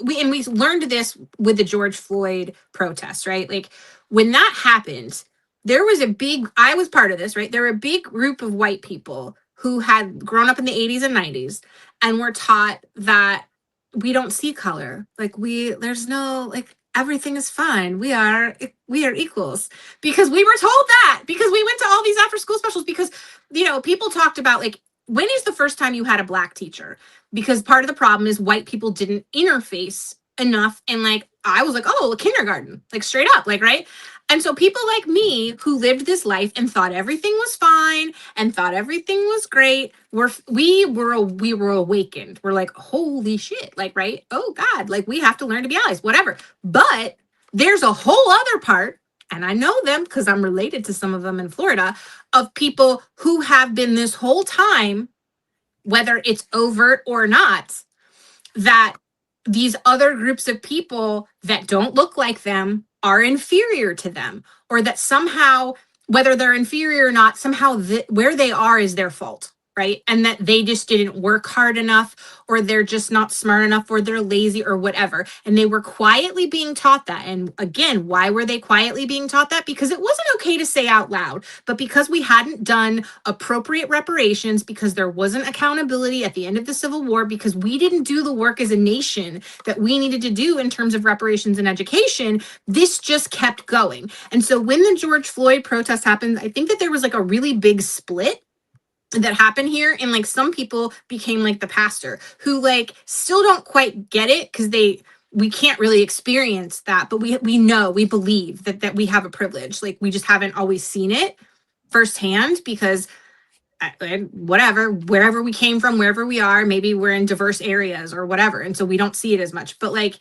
we learned this with the George Floyd protests, right? Like, when that happened, there was I was part of this, right? There were a big group of white people who had grown up in the 80s and 90s and were taught that we don't see color. Like, there's no, like, everything is fine. We are equals, because we were told that, because we went to all these after school specials, because, you know, people talked about like, when is the first time you had a black teacher? Because part of the problem is white people didn't interface enough. And like, I was like, oh, kindergarten, like straight up, like, right. And so people like me who lived this life and thought everything was fine and thought everything was great, we were awakened. We're like, holy shit, like, right? Oh God, like, we have to learn to be allies, whatever. But there's a whole other part, and I know them because I'm related to some of them in Florida, of people who have been this whole time, whether it's overt or not, that these other groups of people that don't look like them are inferior to them, or that somehow, whether they're inferior or not, somehow where they are is their fault, right? And that they just didn't work hard enough, or they're just not smart enough, or they're lazy or whatever. And they were quietly being taught that. And again, why were they quietly being taught that? Because it wasn't okay to say out loud, but because we hadn't done appropriate reparations, because there wasn't accountability at the end of the Civil War, because we didn't do the work as a nation that we needed to do in terms of reparations and education, this just kept going. And so when the George Floyd protest happened, I think that there was like a really big split that happened here, and like some people became like the pastor, who like still don't quite get it, because we can't really experience that, but we know, we believe that we have a privilege, like we just haven't always seen it firsthand, because whatever, wherever we came from, wherever we are, maybe we're in diverse areas or whatever, and so we don't see it as much. But like,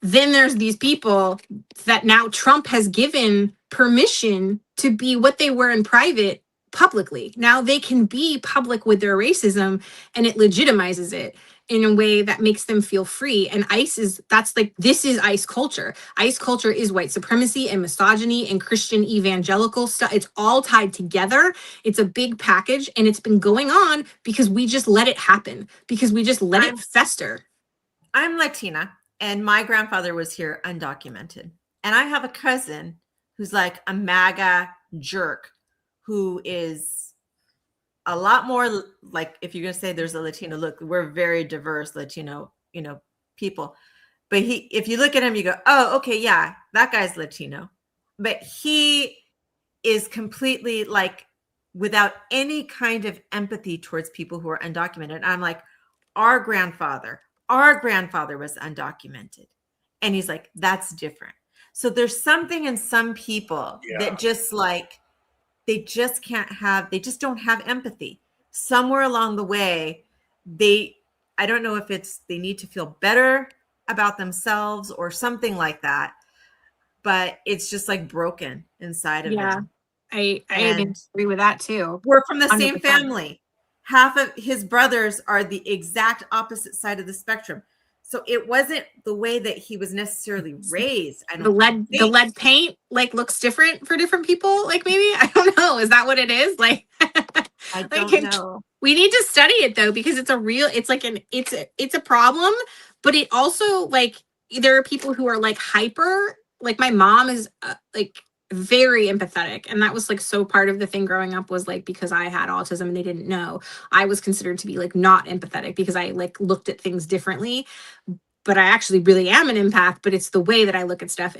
then there's these people that now Trump has given permission to be what they were in private publicly. Now they can be public with their racism, and it legitimizes it in a way that makes them feel free. And this is ICE culture. ICE culture is white supremacy and misogyny and Christian evangelical stuff. It's all tied together. It's a big package, and it's been going on because we just let it happen, because we just let it fester. I'm Latina, and my grandfather was here undocumented. And I have a cousin who's like a MAGA jerk, who is a lot more like, if you're going to say there's a Latino look, we're very diverse Latino, people. But if you look at him, you go, oh, okay, yeah, that guy's Latino. But he is completely like without any kind of empathy towards people who are undocumented. And I'm like, our grandfather was undocumented. And he's like, that's different. So there's something in some people that just like, they just don't have empathy. Somewhere along the way, I don't know if it's, they need to feel better about themselves or something like that, but it's just like broken inside of them. I agree with that too. We're from the 100%. Same family. Half of his brothers are the exact opposite side of the spectrum. So it wasn't the way that he was necessarily raised. The lead paint like looks different for different people. Like, maybe, I don't know. Is that what it is? Like, I don't know. We need to study it though, because it's a problem, but it also, like, there are people who are like hyper, like my mom is like very empathetic, and that was like so part of the thing growing up, was like, because I had autism and they didn't know, I was considered to be like not empathetic because I like looked at things differently. But I actually really am an empath, but it's the way that I look at stuff.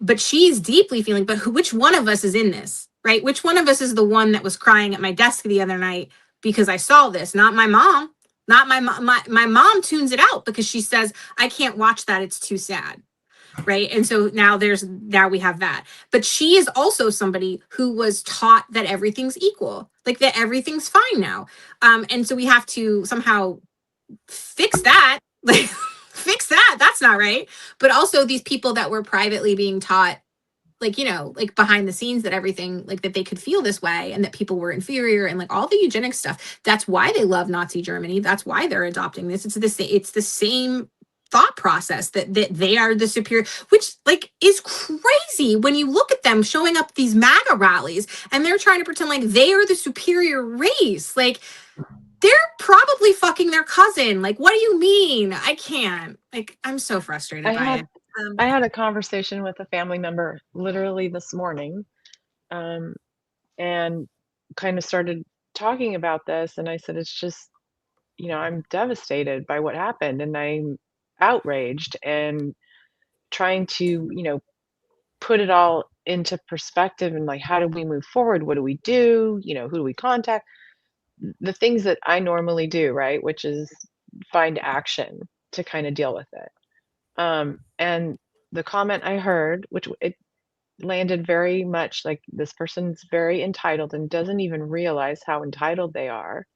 But she's deeply feeling, but which one of us is in this, right? Which one of us is the one that was crying at my desk the other night because I saw this? Not my mom. Not my mom. My mom tunes it out because she says, I can't watch that, it's too sad. right? And so now we have that. But she is also somebody who was taught that everything's equal, like that everything's fine now. And so we have to somehow fix that, like fix that. That's not right. But also these people that were privately being taught, like, you know, like behind the scenes, that everything, like that they could feel this way and that people were inferior and like all the eugenics stuff. That's why they love Nazi Germany. That's why they're adopting this. It's the same thought process that they are the superior, which like is crazy when you look at them showing up at these MAGA rallies and they're trying to pretend like they are the superior race. Like, they're probably fucking their cousin. Like, what do you mean? I can't. Like, I'm so frustrated by it. I had a conversation with a family member literally this morning, and kind of started talking about this. And I said, it's just, you know, I'm devastated by what happened and I'm outraged and trying to, you know, put it all into perspective and like, how do we move forward? What do we do? You know, who do we contact? The things that I normally do, right? Which is find action to kind of deal with it. And the comment I heard, which it landed very much like this person's very entitled and doesn't even realize how entitled they are,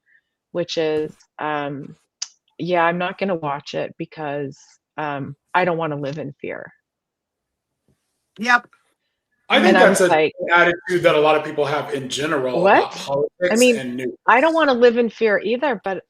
which is, yeah, I'm not going to watch it because I don't want to live in fear. Yep. I think And that's I'm an like, attitude that a lot of people have in general about what? politics I mean, and news. I don't want to live in fear either, but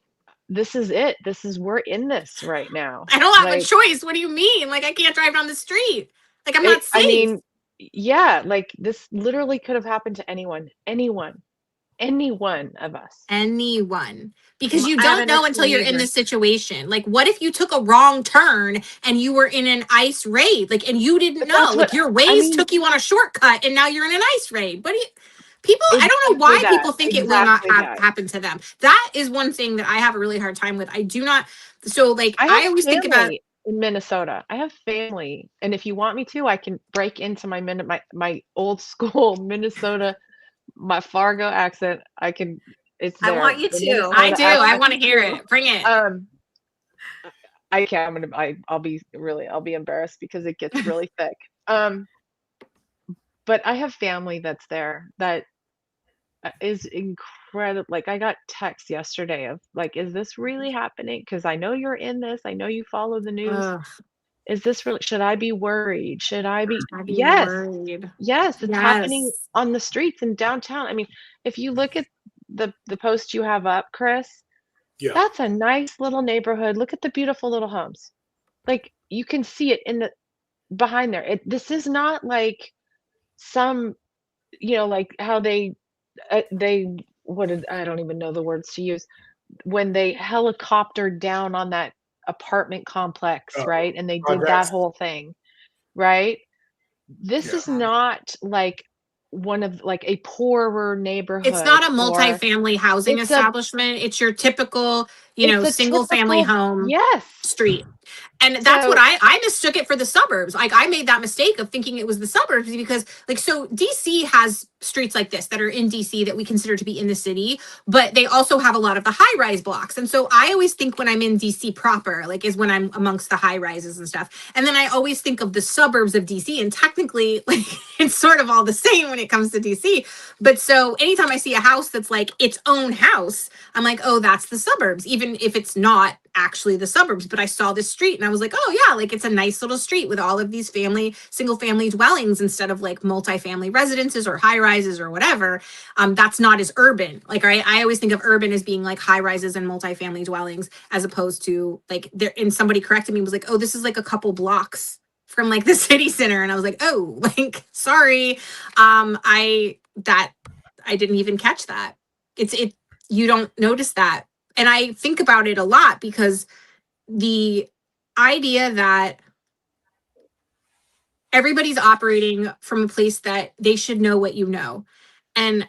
this is it. We're in this right now. I don't have a Like, choice. What do you mean? Like, I can't drive down the street. Like, I'm not safe. I mean, yeah, like this literally could have happened to anyone of us. Anyone. Because you I have don't an know extra until you're in neighbor. this situation. Like, what if you took a wrong turn and you were in an ICE raid? Like, and you didn't But know. that's Like, what your I Waze mean. took you on a shortcut and now you're in an ICE raid. But people, I don't know why Exactly people that. think it will not Exactly that. happen to them. That is one thing that I have a really hard time with. I do not. So, like, I I have always think about. family in Minnesota. I have family, and if you want me to, I can break into my old school Minnesota, my Fargo accent. I can. It's I there. want you The to. Minnesota I do. I accent. want to hear it. Bring it. I can't. I'll be embarrassed because it gets really thick. But I have family that's there that is incredible. Like, I got text yesterday of like, is this really happening? Because I know you're in this. I know you follow the news. Ugh. Is this really? Should I be worried? Should I be? I'd be Yes. worried. Yes, it's happening Yes. on the streets in downtown. I mean, if you look at the post you have up, Chris, Yeah. that's a nice little neighborhood. Look at the beautiful little homes. Like, you can see it in the behind there. This is not like some, you know, like how they what did I don't even know the words to use when they helicoptered down on that apartment complex, right? And they did that Progress. whole thing, right? This Yeah. is not like one of like a poorer neighborhood. It's not a or multi-family housing it's a establishment. It's your typical, you know, it's a single family typical home yes. street. And that's what So I mistook it for the suburbs. Like, I made that mistake of thinking it was the suburbs because, like, so DC has streets like this that are in DC that we consider to be in the city, but they also have a lot of the high rise blocks. And so I always think when I'm in DC proper, like, is when I'm amongst the high rises and stuff. And then I always think of the suburbs of DC, and technically, like, it's sort of all the same when it comes to DC. But so anytime I see a house that's like its own house, I'm like, oh, that's the suburbs, even if it's not actually the suburbs. But I saw this street and I was like, oh yeah, like, it's a nice little street with all of these single family dwellings instead of like multifamily residences or high rises or whatever. That's not as urban. Like, I always think of urban as being like high rises and multifamily dwellings, as opposed to like there. And somebody corrected me and was like, oh, this is like a couple blocks from like the city center. And I was like, oh, like, sorry. I didn't even catch that. You don't notice that. And I think about it a lot because the idea that everybody's operating from a place that they should know what you know. And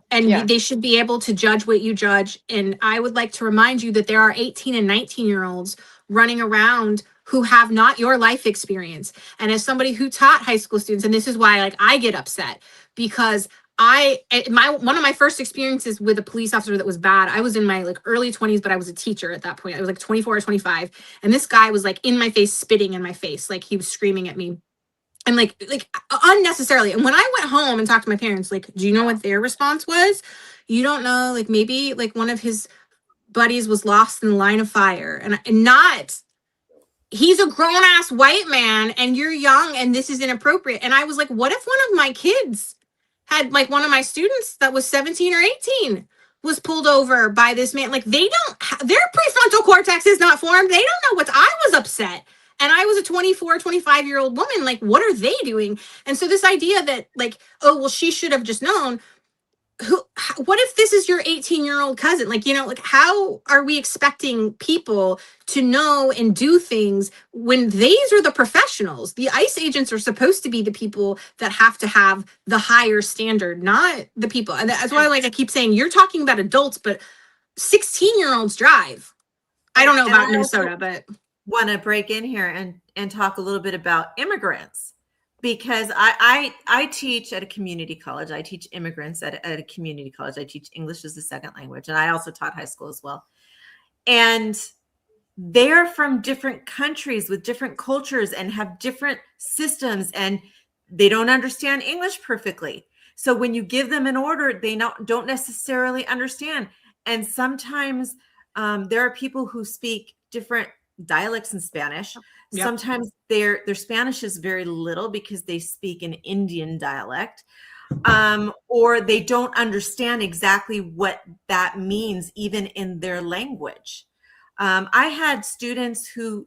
they should be able to judge what you judge. And I would like to remind you that there are 18 and 19-year-olds running around who have not your life experience. And as somebody who taught high school students, and this is why, like, I get upset, because one of my first experiences with a police officer that was bad, I was in my like early 20s, but I was a teacher at that point. I was like 24 or 25. And this guy was like in my face, spitting in my face. Like he was screaming at me and like unnecessarily. And when I went home and talked to my parents, like, do you know what their response was? You don't know, like maybe like one of his buddies was lost in the line of fire. And not, he's a grown ass white man and you're young and this is inappropriate. And I was like, what if one of my kids had like one of my students that was 17 or 18 was pulled over by this man? Like they don't, their prefrontal cortex is not formed. They don't know what I was upset. And I was a 24, 25-year-old woman. Like, what are they doing? And so this idea that like, oh, well, she should have just known. What if this is your 18-year-old cousin? Like, you know, like how are we expecting people to know and do things when these are the professionals? The ICE agents are supposed to be the people that have to have the higher standard, not the people. And that's why like I keep saying you're talking about adults, but 16-year-olds drive. I don't know about Minnesota, but want to break in here and talk a little bit about immigrants. Because I teach at a community college. I teach immigrants at a community college. I teach English as a second language. And I also taught high school as well. And they're from different countries with different cultures and have different systems. And they don't understand English perfectly. So when you give them an order, they don't necessarily understand. And sometimes there are people who speak different dialects in Spanish. Yep. Sometimes their Spanish is very little because they speak an Indian dialect, or they don't understand exactly what that means even in their language. I had students who,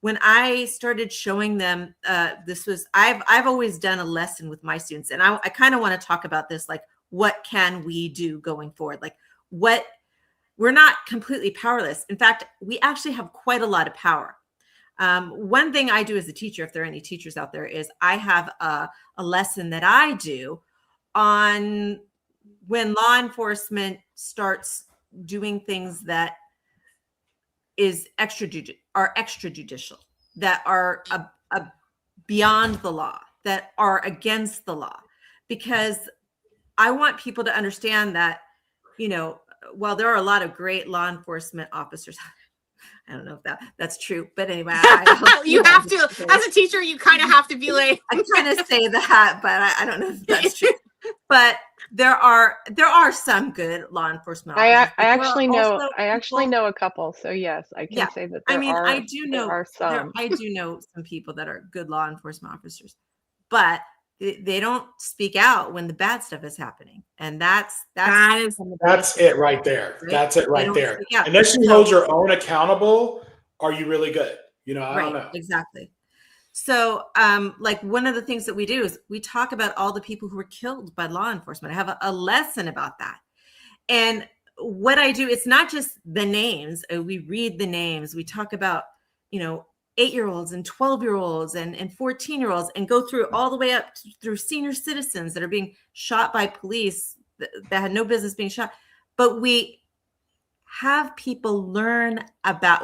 when I started showing them, I've always done a lesson with my students, and I kind of want to talk about this, like what can we do going forward? Like we're not completely powerless. In fact, we actually have quite a lot of power. One thing I do as a teacher, if there are any teachers out there, is I have a lesson that I do on when law enforcement starts doing things that is extrajudicial, that are beyond the law, that are against the law. Because I want people to understand that, you know, while there are a lot of great law enforcement officers, I don't know if that's true, but anyway, you have to, as a teacher, you kind of have to be like, I kind of say that, but I don't know if that's true. But there are some good law enforcement officers. I actually know a couple, so yes, I can say that I do know some people that are good law enforcement officers, but they don't speak out when the bad stuff is happening. And that's it right there. Right? That's it right there. Unless you hold your own accountable, are you really good? You know, I don't know. Exactly. So like one of the things that we do is we talk about all the people who were killed by law enforcement. I have a lesson about that. And what I do, it's not just the names. We read the names. We talk about, you know, 8-year-olds and 12-year-olds and 14-year-olds, and go through all the way up through senior citizens that are being shot by police that had no business being shot. But we have people learn about,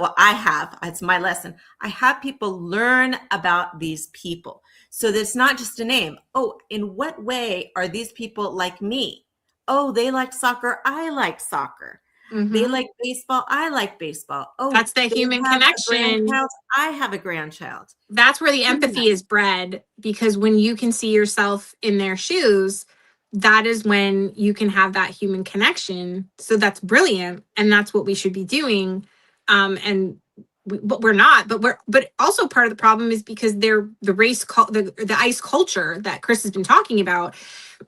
it's my lesson. I have people learn about these people. So that's not just a name. Oh, in what way are these people like me? Oh, they like soccer. I like soccer. Mm-hmm. They like baseball. I like baseball. Oh, that's the human connection. I have a grandchild. That's where the empathy is bred, because when you can see yourself in their shoes, that is when you can have that human connection. So that's brilliant. And that's what we should be doing. But we're not, but also part of the problem is because the ICE culture that Chris has been talking about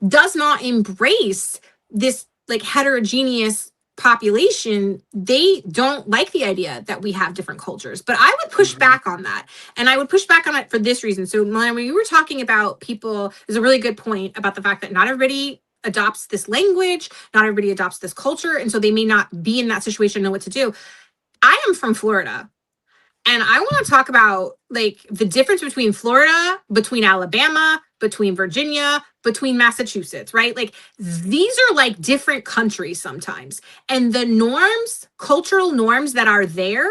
does not embrace this like heterogeneous population. They don't like the idea that we have different cultures, but I would push back on that. And I would push back on it for this reason. So when you were talking about people, there's a really good point about the fact that not everybody adopts this language, not everybody adopts this culture. And so they may not be in that situation, know what to do. I am from Florida. And I want to talk about like the difference between Florida, between Alabama, between Virginia, between Massachusetts, right? Like these are like different countries sometimes. And the norms, cultural norms that are there,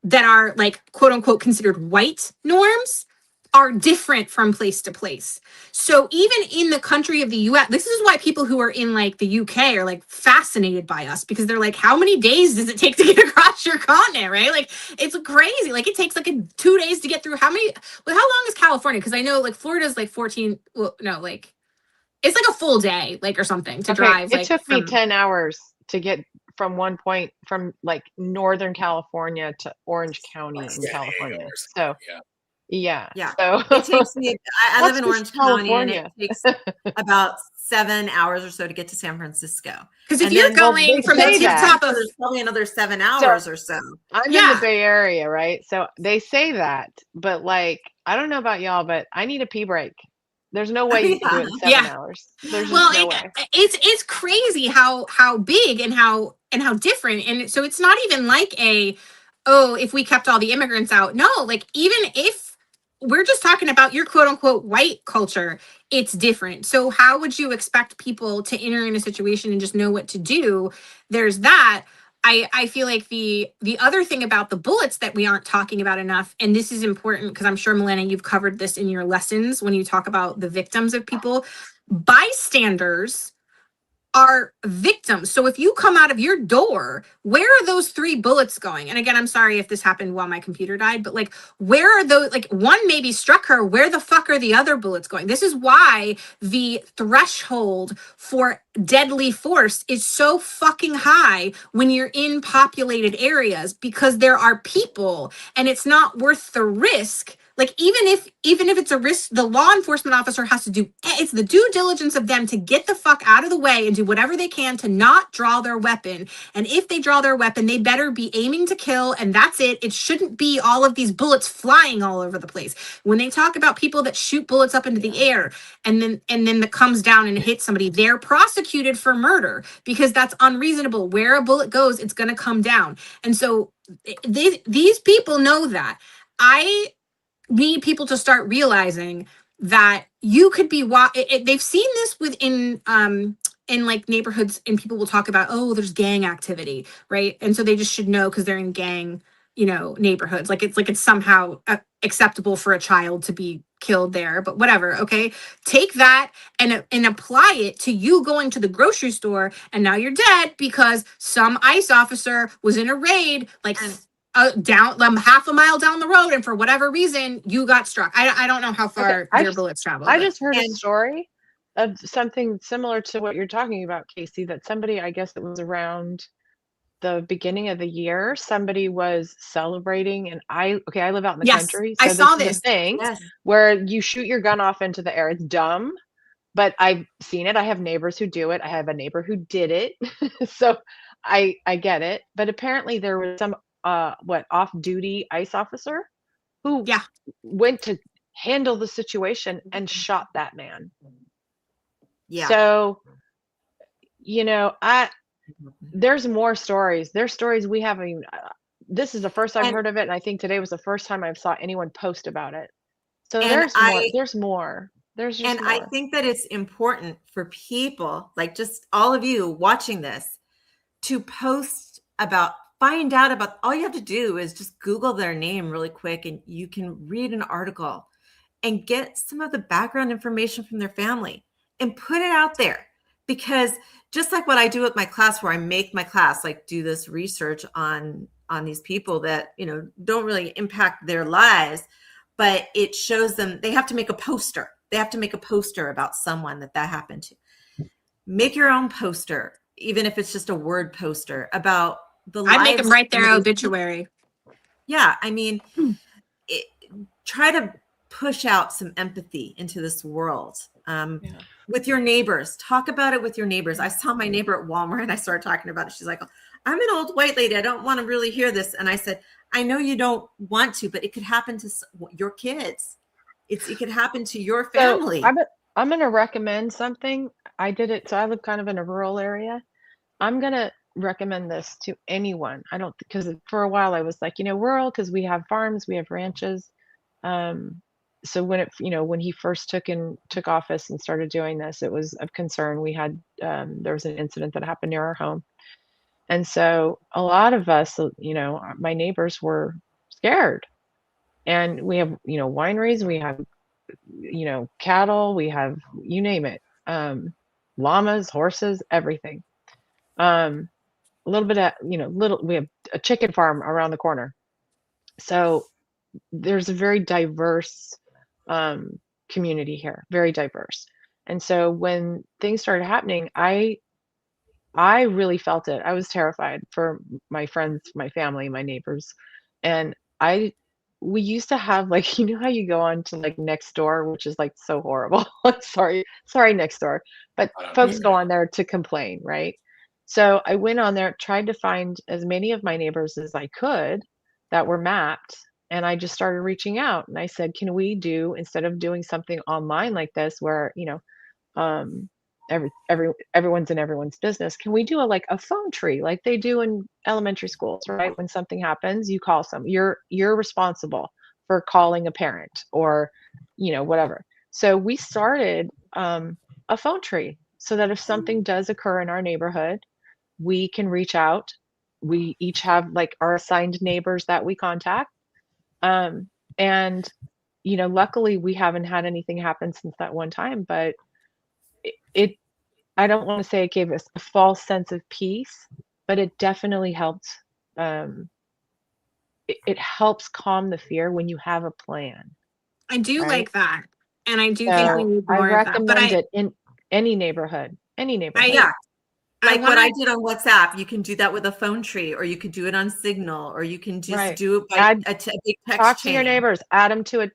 that are like quote unquote considered white norms, are different from place to place. So even in the country of the US, this is why people who are in like the UK are like fascinated by us, because they're like, how many days does it take to get across your continent, right? Like it's crazy. Like it takes like 2 days to get through. How long is California? Because I know like Florida's like 14, well, no, like it's like a full day, like or something to drive. It Like took me from 10 hours to get from one point from like Northern California to Orange County in California. So yeah. So It takes me, I live that's in just Orange County, and it California. takes about 7 hours or so to get to San Francisco. because if And you're then, going from the say tip that. top of there's probably another 7 So hours or so. I'm in the Bay Area, right? So they say that, but like, I don't know about y'all, but I need a pee break. There's no way you can do it in 7 hours. There's just no way. It's crazy how big and how different. And so it's not even like if we kept all the immigrants out. No, like even if we're just talking about your quote unquote white culture, it's different. So how would you expect people to enter in a situation and just know what to do? There's that. I feel like the other thing about the bullets that we aren't talking about enough, and this is important because I'm sure, Milena, you've covered this in your lessons when you talk about the victims of people. Bystanders are victims. So if you come out of your door, where are those 3 bullets going? And again, I'm sorry if this happened while my computer died, but like, where are those? Like, one maybe struck her. Where the fuck are the other bullets going? This is why the threshold for deadly force is so fucking high when you're in populated areas, because there are people and it's not worth the risk. Like even if it's a risk, the law enforcement officer has to do, it's the due diligence of them to get the fuck out of the way and do whatever they can to not draw their weapon. And if they draw their weapon, they better be aiming to kill, and that's it. It shouldn't be all of these bullets flying all over the place. When they talk about people that shoot bullets up into the air and then that comes down and hits somebody, they're prosecuted for murder because that's unreasonable. Where a bullet goes, it's going to come down. And so these people know that. I need people to start realizing that you could be they've seen this within in like neighborhoods, and people will talk about, oh, there's gang activity, right? And so they just should know because they're in gang, neighborhoods, like it's somehow acceptable for a child to be killed there, but whatever. Okay, take that and apply it to you going to the grocery store and now you're dead because some ICE officer was in a raid like down half a mile down the road, and for whatever reason you got struck. I don't know how far your bullets travel. I just heard a story of something similar to what you're talking about, Casey, that somebody, I guess it was around the beginning of the year, somebody was celebrating, and I live out in the country, so I saw this is this a thing where you shoot your gun off into the air. It's dumb, but I've seen it. I have neighbors who do it. I have a neighbor who did it. So I get it. But apparently there was some off-duty ICE officer who went to handle the situation and shot that man. Yeah. So, there's more stories. There's stories we haven't even, this is the first I've heard of it, and I think today was the first time I saw anyone post about it. So there's more. There's just more. I think that it's important for people, like just all of you watching this, to find out about, all you have to do is just Google their name really quick and you can read an article and get some of the background information from their family and put it out there. Because just like what I do with my class, where I make my class like do this research on these people that, don't really impact their lives, but it shows them they have to make a poster. They have to make a poster about someone that happened to. Make your own poster, even if it's just a word poster about the lives. I make them write their obituary. Yeah, I mean, try to push out some empathy into this world. With your neighbors, talk about it with your neighbors. I saw my neighbor at Walmart and I started talking about it. She's like, I'm an old white lady. I don't want to really hear this. And I said, I know you don't want to, but it could happen to your kids. It could happen to your family. So I'm going to recommend something. I did it. So I live kind of in a rural area. I'm going to recommend this to anyone. Because for a while I was like, rural, because we have farms, we have ranches. So when he first took office and started doing this, it was of concern. We had, there was an incident that happened near our home. And so a lot of us, my neighbors were scared. And we have, wineries, we have, cattle, we have, you name it, llamas, horses, everything. A little bit of, we have a chicken farm around the corner. So there's a very diverse community here, very diverse. And so when things started happening, I really felt it. I was terrified for my friends, my family, my neighbors. And we used to have, like, how you go on to like Nextdoor, which is like so horrible. sorry, Nextdoor, but folks go on there to complain, right? So I went on there, tried to find as many of my neighbors as I could that were mapped. And I just started reaching out and I said, can we do, instead of doing something online like this, where, um, everyone's in everyone's business, can we do a phone tree like they do in elementary schools, right? When something happens, you call you're responsible for calling a parent or whatever. So we started a phone tree so that if something does occur in our neighborhood, we can reach out. We each have like our assigned neighbors that we contact, and luckily we haven't had anything happen since that one time, but it I don't want to say it gave us a false sense of peace, but it definitely helped. It helps calm the fear when you have a plan. I do right? like that. And I do think we So need I more of that. But recommend it in any neighborhood. Yeah. Like what I wanna- did on WhatsApp, you can do that with a phone tree, or you could do it on Signal, or you can just Right. do it by Add- a big text talk to chain. your neighbors, add them to it,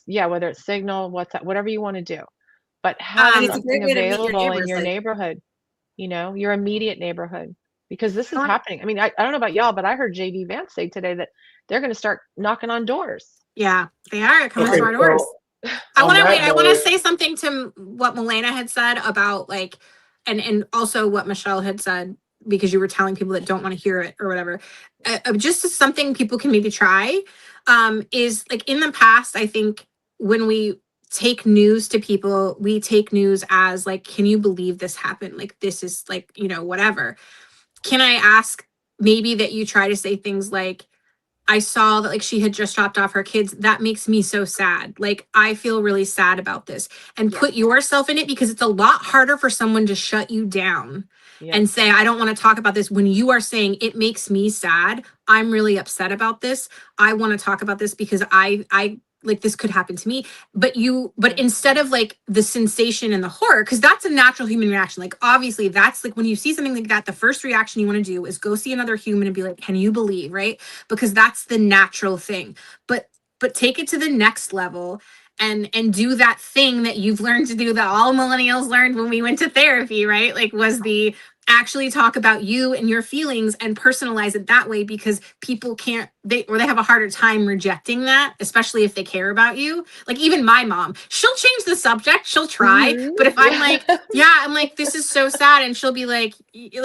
whether it's Signal, WhatsApp, whatever you want to do. But have and it's a something great way to meet your available in neighbors, your like- neighborhood, your immediate neighborhood, because this is happening. I mean, I don't know about y'all, but I heard JD Vance say today that they're going to start knocking on doors. Yeah, they are coming to our doors. I want to say something to what Milena had said about like, and also what Michelle had said, because you were telling people that don't want to hear it or whatever. Just something people can maybe try is like in the past, I think when we take news to people, we take news as like, can you believe this happened? Like, this is like, whatever. Can I ask maybe that you try to say things like, I saw that like she had just dropped off her kids. That makes me so sad. Like, I feel really sad about this. And put yourself in it, because it's a lot harder for someone to shut you down and say, I don't want to talk about this, when you are saying it makes me sad. I'm really upset about this. I want to talk about this because I like this could happen to me. But instead of like the sensation and the horror, because that's a natural human reaction. Like, obviously that's like when you see something like that, the first reaction you want to do is go see another human and be like, can you believe, right? Because that's the natural thing. But take it to the next level and do that thing that you've learned to do, that all millennials learned when we went to therapy, right? Like, was the actually talk about you and your feelings and personalize it that way, because people they have a harder time rejecting that, especially if they care about you. Like, even my mom, she'll change the subject, she'll try, but if I'm like, I'm like, this is so sad, and she'll be like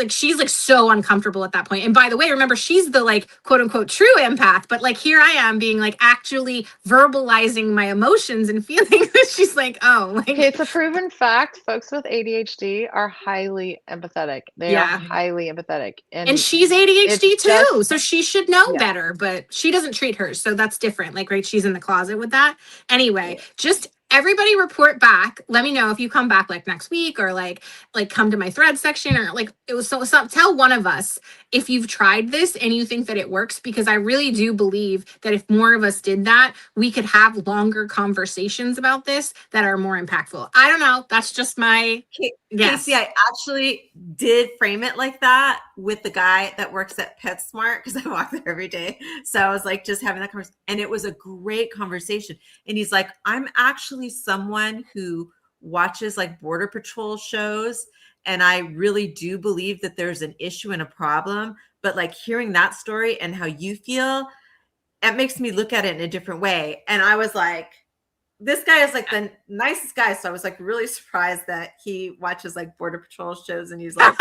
she's like so uncomfortable at that point. And by the way, remember, she's the like quote unquote true empath, but like here I am being like actually verbalizing my emotions and feelings. She's like, oh, like, Okay, it's a proven fact. Folks with ADHD are highly empathetic. They are highly empathetic. And she's ADHD too, just- so she should know better, but she doesn't treat hers, so that's different. Like, right, she's in the closet with that. Anyway, just everybody report back. Let me know if you come back like next week, or like come to my thread section, or like it was so tell one of us if you've tried this and you think that it works, because I really do believe that if more of us did that, we could have longer conversations about this that are more impactful. I don't know. That's just my guess. Casey, I actually did frame it like that with the guy that works at PetSmart, because I walk there every day. So I was like just having that conversation, and it was a great conversation. And he's like, I'm actually someone who watches like Border Patrol shows, and I really do believe that there's an issue and a problem. But like hearing that story and how you feel, it makes me look at it in a different way. And I was like, this guy is like the nicest guy. So I was like really surprised that he watches like Border Patrol shows, and he's like,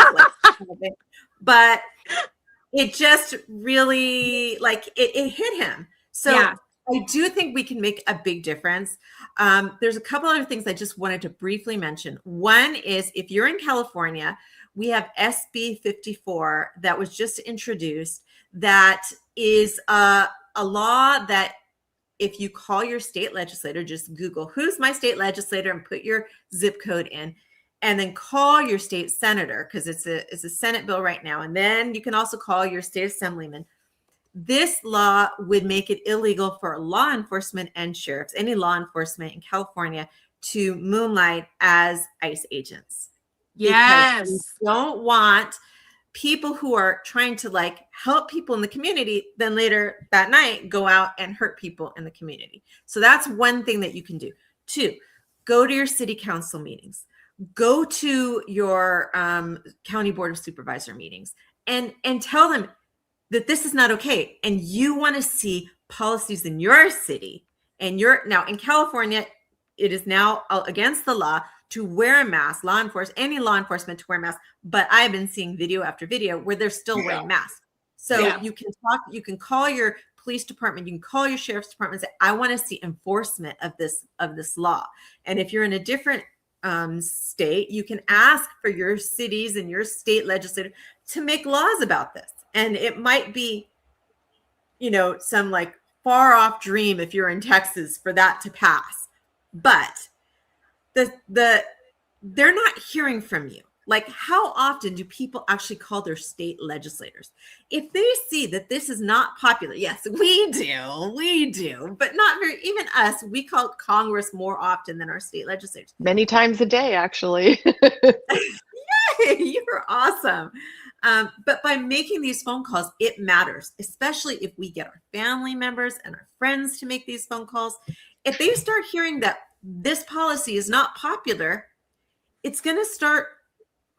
but it just really like it hit him. So I do think we can make a big difference. There's a couple other things I just wanted to briefly mention. One is, if you're in California, we have SB 54 that was just introduced, that is a law that if you call your state legislator, just Google who's my state legislator and put your zip code in, and then call your state senator, because it's a Senate bill right now. And then you can also call your state assemblyman. This law would make it illegal for law enforcement and sheriffs, any law enforcement in California, to moonlight as ICE agents. Yes. Because we don't want people who are trying to like help people in the community then later that night go out and hurt people in the community. So that's one thing that you can do. 2, go to your city council meetings, go to your county board of supervisor meetings, and tell them that this is not okay, and you want to see policies in your city. And now in California, it is now against the law to wear a mask, any law enforcement to wear a mask. But I've been seeing video after video where they're still wearing masks. So you can call your police department, you can call your sheriff's department and say, I want to see enforcement of this law. And if you're in a different state, you can ask for your cities and your state legislature to make laws about this. And it might be, some like far off dream if you're in Texas for that to pass. But they're not hearing from you. Like, how often do people actually call their state legislators? If they see that this is not popular, yes, we do, but not very, even us, we call Congress more often than our state legislators. Many times a day, actually. Yay, you're awesome. But by making these phone calls, it matters, especially if we get our family members and our friends to make these phone calls. If they start hearing that this policy is not popular, it's going to start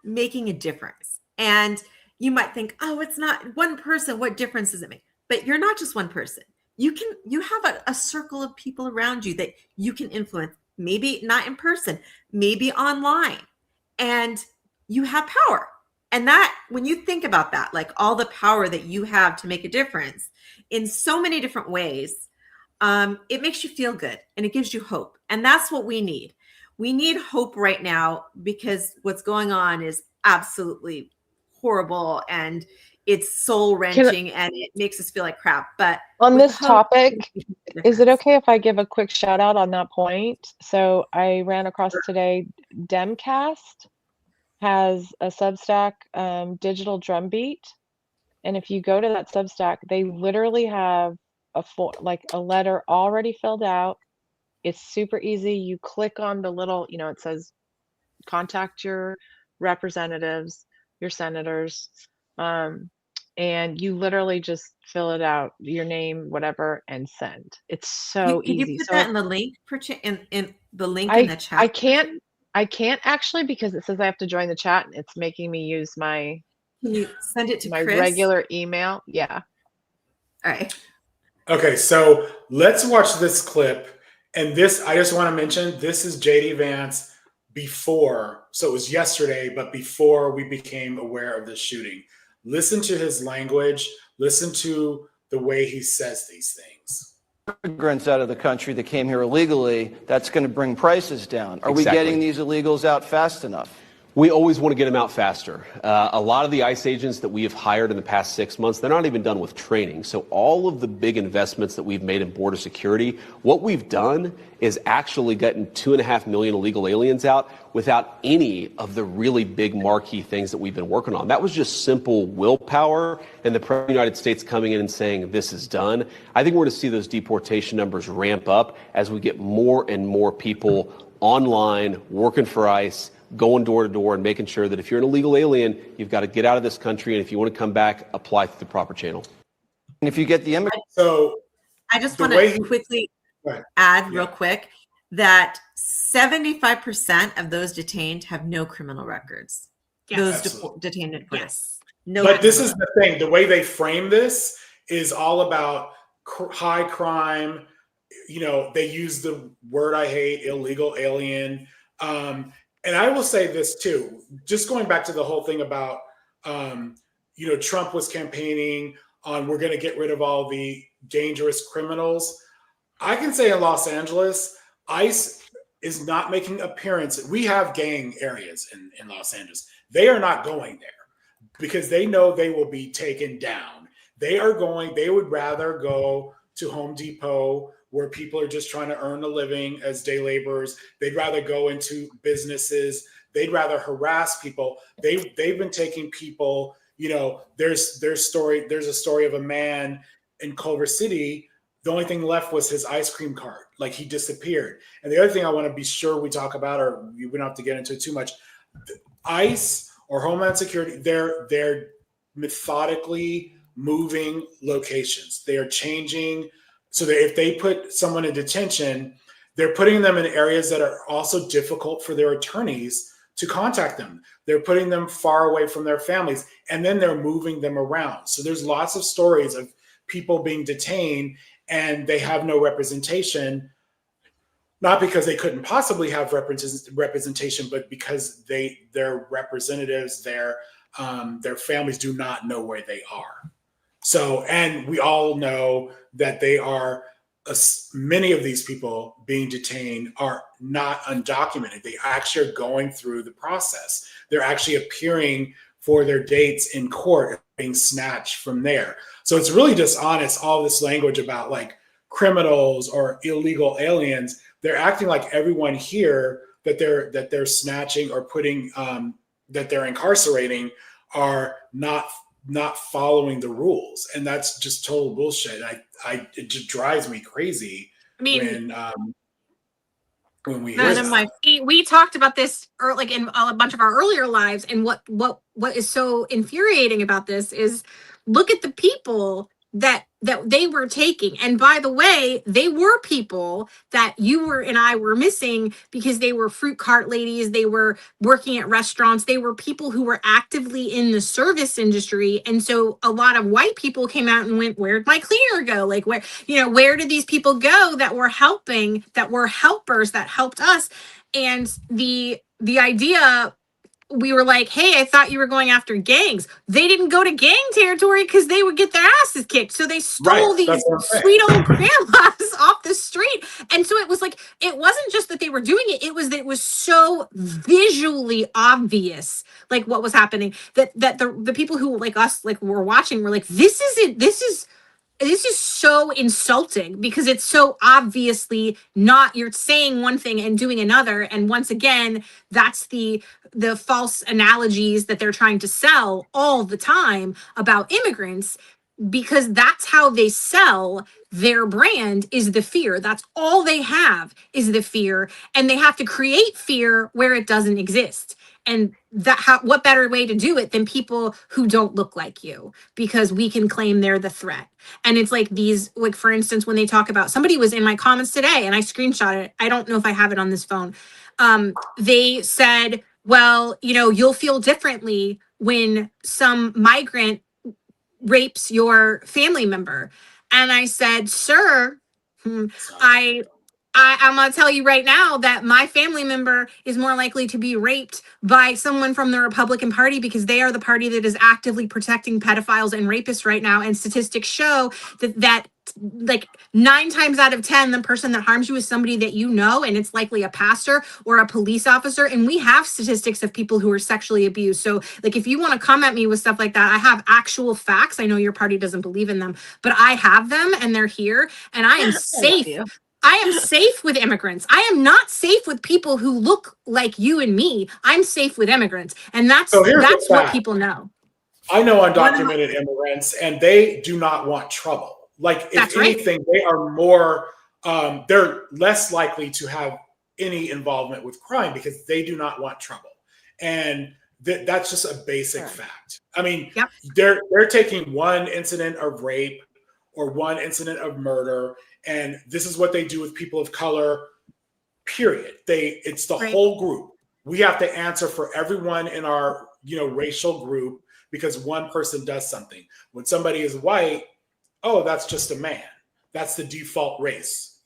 making a difference. And you might think, oh, it's not one person. What difference does it make? But you're not just one person. You have a circle of people around you that you can influence, maybe not in person, maybe online, and you have power. And that, when you think about that, like all the power that you have to make a difference in so many different ways, it makes you feel good and it gives you hope. And that's what we need. We need hope right now, because what's going on is absolutely horrible and it's soul wrenching and it makes us feel like crap. But on this topic, is it okay if I give a quick shout out on that point? So I ran across today, Demcast has a Substack digital drumbeat. And if you go to that Substack, they literally have a letter already filled out. It's super easy. You click on the little, it says contact your representatives, your senators, and you literally just fill it out, your name, whatever, and send. It's so easy. Can you put that in the link in the link in the chat? I can't actually, because it says I have to join the chat and it's making me use my Can you send it to my Chris? regular email. Yeah. All right. Okay, so let's watch this clip. And this, I just want to mention, this is JD Vance before. So it was yesterday, but before we became aware of this shooting. Listen to his language. Listen to the way he says these things. Immigrants out of the country that came here illegally, that's going to bring prices down. Are we getting these illegals out fast enough? We always want to get them out faster. A lot of the ICE agents that we have hired in the past 6 months, they're not even done with training. So all of the big investments that we've made in border security, what we've done is actually gotten 2.5 million illegal aliens out without any of the really big marquee things that we've been working on. That was just simple willpower and the President of the United States coming in and saying this is done. I think we're going to see those deportation numbers ramp up as we get more and more people online working for ICE, going door to door and making sure that if you're an illegal alien, you've got to get out of this country. And if you want to come back, apply through the proper channel. And if you get the So I just want to quickly add real quick that 75% of those detained have no criminal records. Yes. Those detained and deported. Yes. No. But this is the thing. The way they frame this is all about high crime. They use the word I hate, illegal alien. And I will say this too, just going back to the whole thing about, Trump was campaigning on we're going to get rid of all the dangerous criminals. I can say in Los Angeles, ICE is not making appearances. We have gang areas in Los Angeles. They are not going there because they know they will be taken down. They would rather go to Home Depot where people are just trying to earn a living as day laborers. They'd rather go into businesses. They'd rather harass people. They've been taking people, you know, there's a story of a man in Culver City. The only thing left was his ice cream cart. Like, he disappeared. And the other thing I want to be sure we talk about, or we don't have to get into it too much, ICE or Homeland Security, they're methodically moving locations. They are changing so that if they put someone in detention, they're putting them in areas that are also difficult for their attorneys to contact them. They're putting them far away from their families, and then they're moving them around. So there's lots of stories of people being detained and they have no representation, not because they couldn't possibly have representation, but because their representatives, their families do not know where they are. So, and we all know that they are, many of these people being detained are not undocumented. They actually are going through the process. They're actually appearing for their dates in court, being snatched from there. So it's really dishonest, all this language about like criminals or illegal aliens. They're acting like everyone here that they're snatching or putting, that they're incarcerating are not following the rules, and that's just total bullshit. It just drives me crazy. I mean, when we hear that. We talked about this like in a bunch of our earlier lives, and what is so infuriating about this is look at the people that they were taking. And by the way, they were people that you were and I were missing because they were fruit cart ladies, they were working at restaurants, they were people who were actively in the service industry. And so a lot of white people came out and went, where'd my cleaner go? Like, where did these people go that were helping, that were helpers, that helped us? And the idea, we were like, hey, I thought you were going after gangs. They didn't go to gang territory because they would get their asses kicked. So they stole these sweet old grandmas off the street. And so it was like, it wasn't just that they were doing it. It was so visually obvious, like what was happening, that the people who like us, like were watching, were like, this is so insulting because it's so obviously not, you're saying one thing and doing another. And once again, that's the false analogies that they're trying to sell all the time about immigrants, because that's how they sell their brand, is the fear. That's all they have, is the fear. And they have to create fear where it doesn't exist. And what better way to do it than people who don't look like you, because we can claim they're the threat. And it's like these, like, for instance, when they talk about, somebody was in my comments today and I screenshot it. I don't know if I have it on this phone. They said, well, you'll feel differently when some migrant rapes your family member. And I said, sir, I'm going to tell you right now that my family member is more likely to be raped by someone from the Republican Party, because they are the party that is actively protecting pedophiles and rapists right now. And statistics show that like 9 times out of 10, the person that harms you is somebody that you know, and it's likely a pastor or a police officer. And we have statistics of people who are sexually abused. So like, if you want to come at me with stuff like that, I have actual facts. I know your party doesn't believe in them, but I have them, and they're here, and I am safe. I am safe with immigrants. I am not safe with people who look like you and me. I'm safe with immigrants. And that's what people know. I know undocumented immigrants, and they do not want trouble. Like, if anything, they are more, they're less likely to have any involvement with crime because they do not want trouble. And that's just a basic fact. I mean, they're taking one incident of rape or one incident of murder, and this is what they do with people of color, period. It's the whole group. We have to answer for everyone in our, racial group because one person does something. When somebody is white, oh, that's just a man. That's the default race.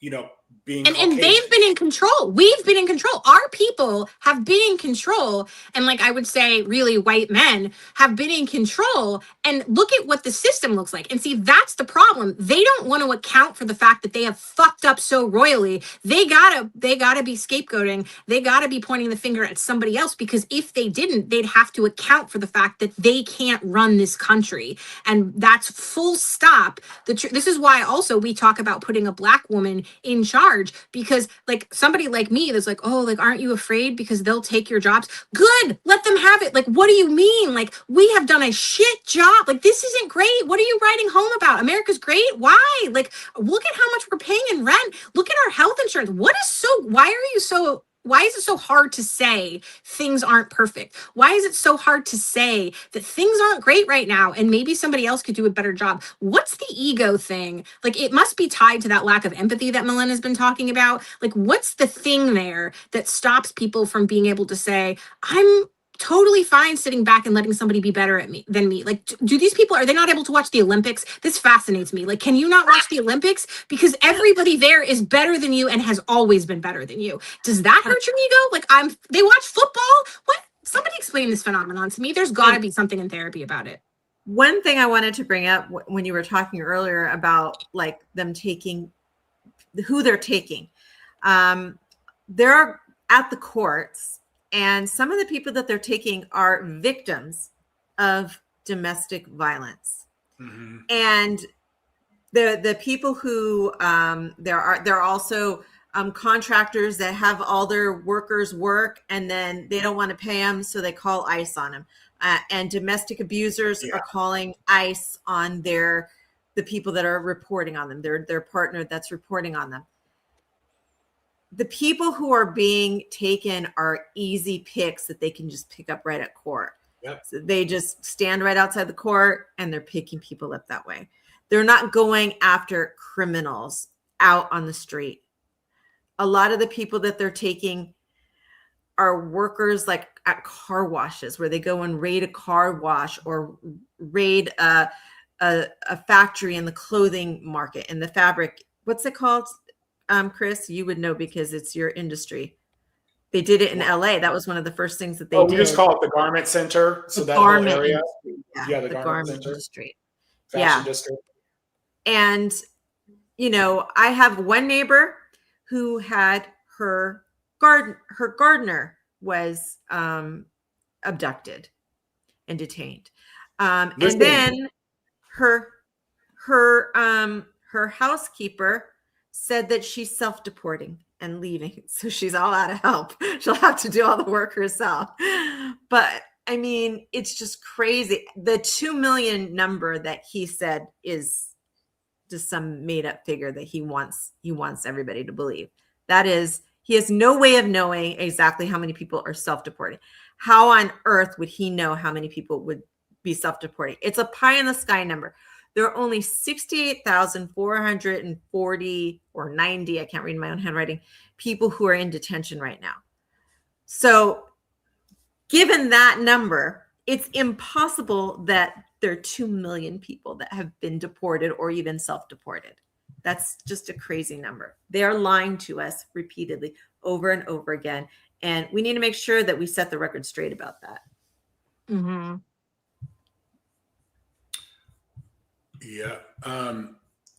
being and Caucasian. they've been in control. We've been in control. Our people have been in control. And like I would say, really white men have been in control. And look at what the system looks like. And see, that's the problem. They don't want to account for the fact that they have fucked up so royally. They gotta be scapegoating. They gotta be pointing the finger at somebody else, because if they didn't, they'd have to account for the fact that they can't run this country. And that's full stop. This is why also we talk about putting a black woman in charge, because like somebody like me that's like, oh, like, aren't you afraid because they'll take your jobs? Good, let them have it. Like, what do you mean? Like, we have done a shit job. Like, this isn't great. What are you writing home about? America's great. Why? Like, look at how much we're paying in rent. Look at our health insurance. Why is it so hard to say things aren't perfect? Why is it so hard to say that things aren't great right now and maybe somebody else could do a better job? What's the ego thing? Like, it must be tied to that lack of empathy that Melinda's been talking about. Like, what's the thing there that stops people from being able to say, I'm totally fine sitting back and letting somebody be better at me than me? Like, do these people, are they not able to watch the Olympics? This fascinates me. Like, can you not watch the Olympics? Because everybody there is better than you and has always been better than you. Does that hurt your ego? Like, they watch football? What? Somebody explain this phenomenon to me. There's got to be something in therapy about it. One thing I wanted to bring up when you were talking earlier about like them taking who they're taking, they're at the courts, and some of the people that they're taking are victims of domestic violence. Mm-hmm. And the people who there are also contractors that have all their workers work and then they don't want to pay them, so they call ICE on them. And domestic abusers are calling ICE on the people that are reporting on them, their partner that's reporting on them. The people who are being taken are easy picks that they can just pick up right at court. Yep. So they just stand right outside the court and they're picking people up that way. They're not going after criminals out on the street. A lot of the people that they're taking are workers like at car washes, where they go and raid a car wash or raid a factory in the clothing market, in the fabric. What's it called? Chris, you would know because it's your industry. They did it in LA. That was one of the first things that they did. We just call it the garment center. So that whole area. Yeah, the garment center. Industry. Fashion district. And, I have one neighbor who had her gardener was abducted and detained. And then her housekeeper said that she's self-deporting and leaving. So she's all out of help. She'll have to do all the work herself. But I mean, it's just crazy. The 2 million number that he said is just some made up figure that he wants everybody to believe. That is, he has no way of knowing exactly how many people are self-deporting. How on earth would he know how many people would be self-deporting? It's a pie in the sky number. There are only 68,440 or 90, I can't read my own handwriting, people who are in detention right now. So given that number, it's impossible that there are 2 million people that have been deported or even self-deported. That's just a crazy number. They are lying to us repeatedly over and over again. And we need to make sure that we set the record straight about that. Mm-hmm. Yeah.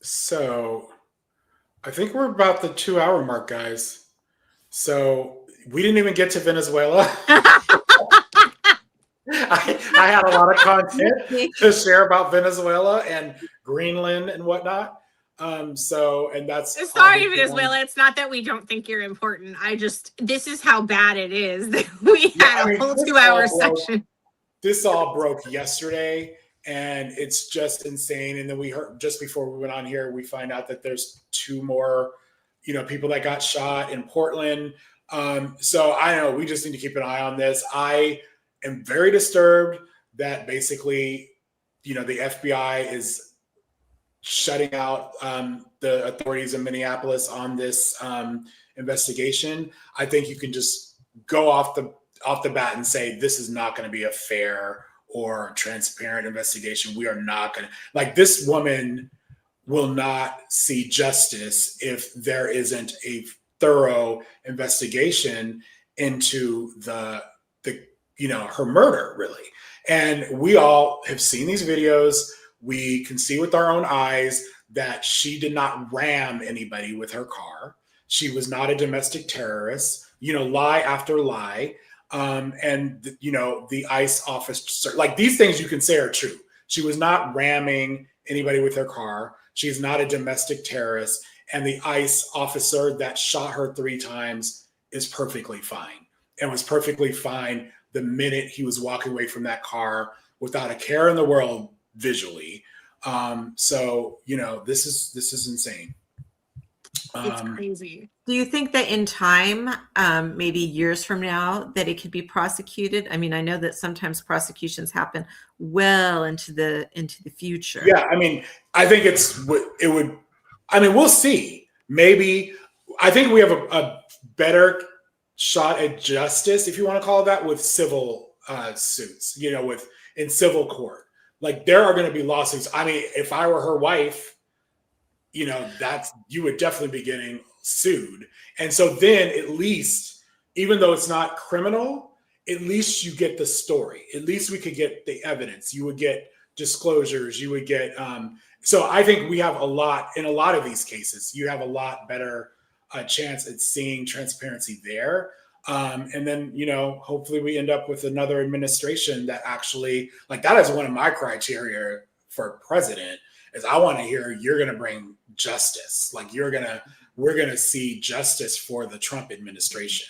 So I think we're about the 2-hour mark, guys. So we didn't even get to Venezuela. I had a lot of content to share about Venezuela and Greenland and whatnot. And that's sorry, Venezuela. It's not that we don't think you're important. This is how bad it is. We had a whole 2-hour session. This all broke yesterday. And it's just insane. And then we heard just before we went on here, we find out that there's 2 more, people that got shot in Portland. So I know we just need to keep an eye on this. I am very disturbed that basically, the FBI is shutting out the authorities in Minneapolis on this investigation. I think you can just go off the bat and say this is not going to be a fair or transparent investigation. We are not going to, like, this woman will not see justice if there isn't a thorough investigation into the her murder, really. And we all have seen these videos. We can see with our own eyes that she did not ram anybody with her car. She was not a domestic terrorist, lie after lie. And the ICE officer, like, these things you can say are true. She was not ramming anybody with her car. She's not a domestic terrorist. And the ICE officer that shot her 3 times is perfectly fine, and was perfectly fine the minute he was walking away from that car without a care in the world visually. So this is insane. It's crazy. Do you think that in time, maybe years from now, that it could be prosecuted? I mean, I know that sometimes prosecutions happen well into the future. Yeah, I mean, I think it would. I mean, we'll see. Maybe I think we have a better shot at justice, if you want to call it that, with civil suits. In civil court, like, there are going to be lawsuits. I mean, if I were her wife, you would definitely be getting sued. And so then, at least, even though it's not criminal, at least you get the story. At least we could get the evidence. You would get disclosures. You would get. So I think we have in a lot of these cases, you have a lot better chance at seeing transparency there. And then, hopefully we end up with another administration that actually, like, that is one of my criteria for president, is I want to hear you're going to bring justice. Like, we're going to see justice for the Trump administration.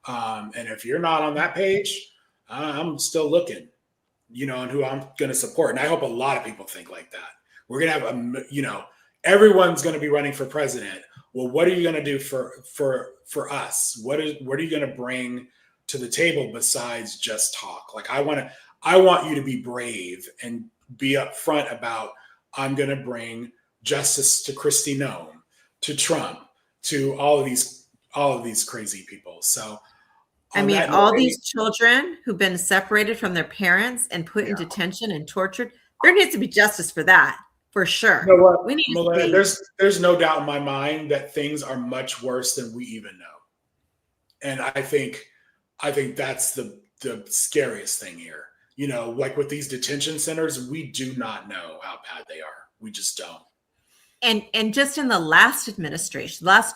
And if you're not on that page, I'm still looking, on who I'm going to support. And I hope a lot of people think like that. We're going to have everyone's going to be running for president. Well, what are you going to do for us? What are you going to bring to the table besides just talk? Like, I want you to be brave and be upfront about, I'm going to bring justice to Kristi Noem, to Trump, to all of these crazy people. So, I mean, all these children who've been separated from their parents and put in detention and tortured, there needs to be justice for that, for sure. You know what, We need Melissa, there's no doubt in my mind that things are much worse than we even know. And I think that's the scariest thing here. Like with these detention centers, we do not know how bad they are. We just don't. And just in the last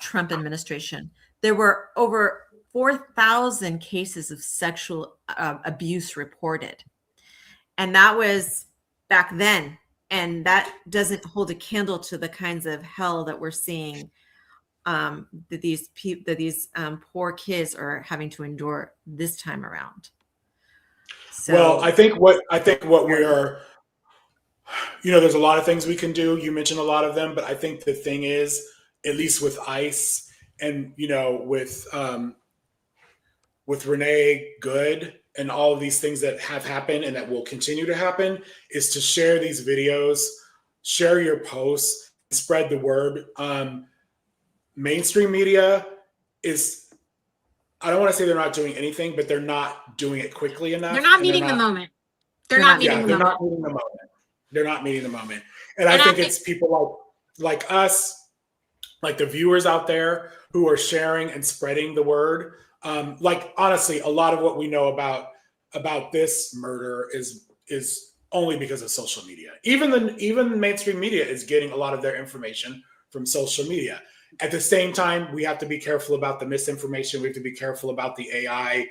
Trump administration, there were over 4,000 cases of sexual abuse reported. And that was back then. And that doesn't hold a candle to the kinds of hell that we're seeing that these poor kids are having to endure this time around. So, well, I think what we are, there's a lot of things we can do. You mentioned a lot of them, but I think the thing is, at least with ICE and with Renee Good and all of these things that have happened and that will continue to happen, is to share these videos, share your posts, spread the word. Mainstream media is, I don't want to say they're not doing anything, but they're not doing it quickly enough. They're not meeting the moment. They're not meeting the moment. They're not meeting the moment. And I think it's people like us, like the viewers out there who are sharing and spreading the word. Like, honestly, a lot of what we know about this murder is only because of social media. Even mainstream media is getting a lot of their information from social media. At the same time, we have to be careful about the misinformation. We have to be careful about the AI,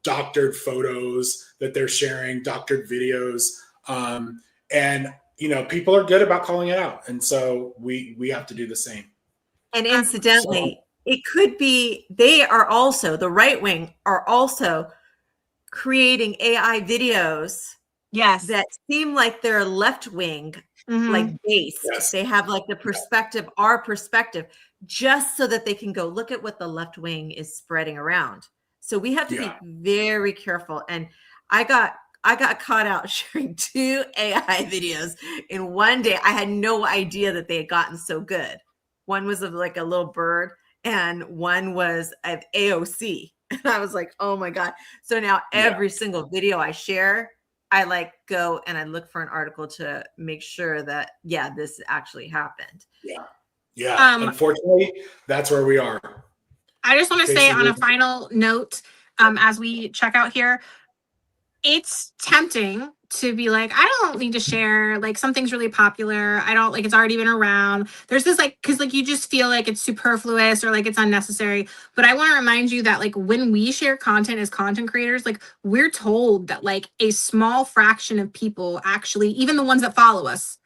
doctored photos that they're sharing, doctored videos. And people are good about calling it out. And so we have to do the same. And incidentally, it could be the right wing are also creating AI videos that seem like they're left wing, like based. Yes. They have like the perspective, our perspective, just so that they can go look at what the left wing is spreading around. So we have to be very careful. And I got caught out sharing 2 AI videos in one day. I had no idea that they had gotten so good. One was of like a little bird, and one was of AOC. And I was like, oh my God. So now every single video I share I like go and I look for an article to make sure that, yeah, this actually happened. Yeah. Yeah. Unfortunately, that's where we are. I just want to say on a final note, as we check out here, it's tempting to be like, I don't need to share, like something's really popular. I don't like, it's already been around. There's this like, cause like you just feel like it's superfluous or like it's unnecessary. But I want to remind you that like when we share content as content creators, like we're told that like a small fraction of people actually, even the ones that follow us,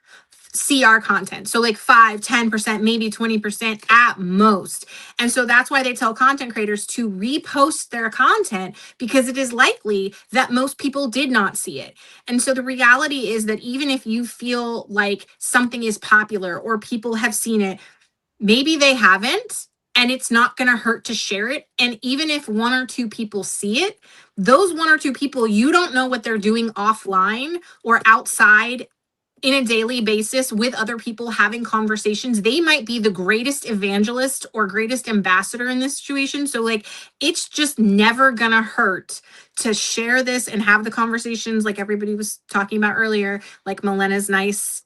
see our content. So like 5-10%, maybe 20% at most. And so that's why they tell content creators to repost their content, because it is likely that most people did not see it. And so the reality is that even if you feel like something is popular or people have seen it, maybe they haven't, and it's not going to hurt to share it. And even if 1 or 2 people see it, those 1 or 2 people, you don't know what they're doing offline or outside in a daily basis with other people having conversations. They might be the greatest evangelist or greatest ambassador in this situation. So like, it's just never gonna hurt to share this and have the conversations like everybody was talking about earlier, like Milena's nice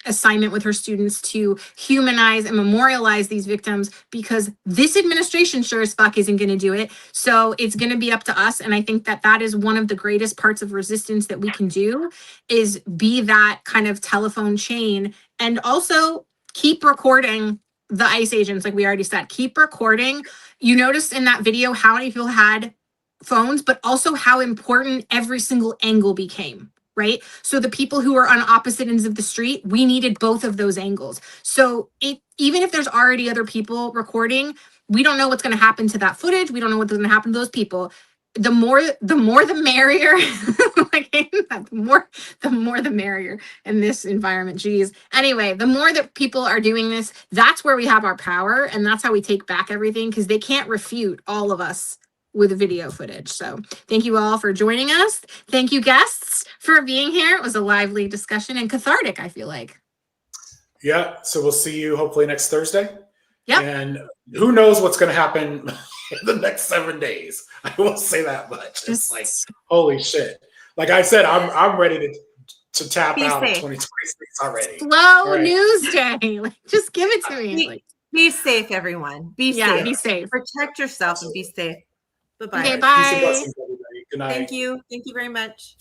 assignment with her students to humanize and memorialize these victims, because this administration sure as fuck isn't going to do it. So it's going to be up to us. And I think that that is one of the greatest parts of resistance that we can do, is be that kind of telephone chain, and also keep recording the ICE agents. Like we already said, keep recording. You noticed in that video how many people had phones, but also how important every single angle became. Right? So the people who are on opposite ends of the street, we needed both of those angles. So even if there's already other people recording, we don't know what's going to happen to that footage. We don't know what's going to happen to those people. The more the merrier. Like, the more the merrier in this environment. Geez. Anyway, the more that people are doing this, that's where we have our power, and that's how we take back everything, because they can't refute all of us with video footage. So thank you all for joining us. Thank you, guests, for being here. It was a lively discussion and cathartic, I feel like. Yeah. So we'll see you hopefully next Thursday. Yeah. And who knows what's going to happen in the next 7 days. I will say that much. It's like, holy shit. Like I said, I'm ready to tap out of 2026 already. Slow news day. Like, just give it to me. Be safe, everyone. Be safe. Be safe. Protect yourself and be safe. Bye-bye. Okay, bye. Peace and blessings, everybody. Good night. Thank you. Thank you very much.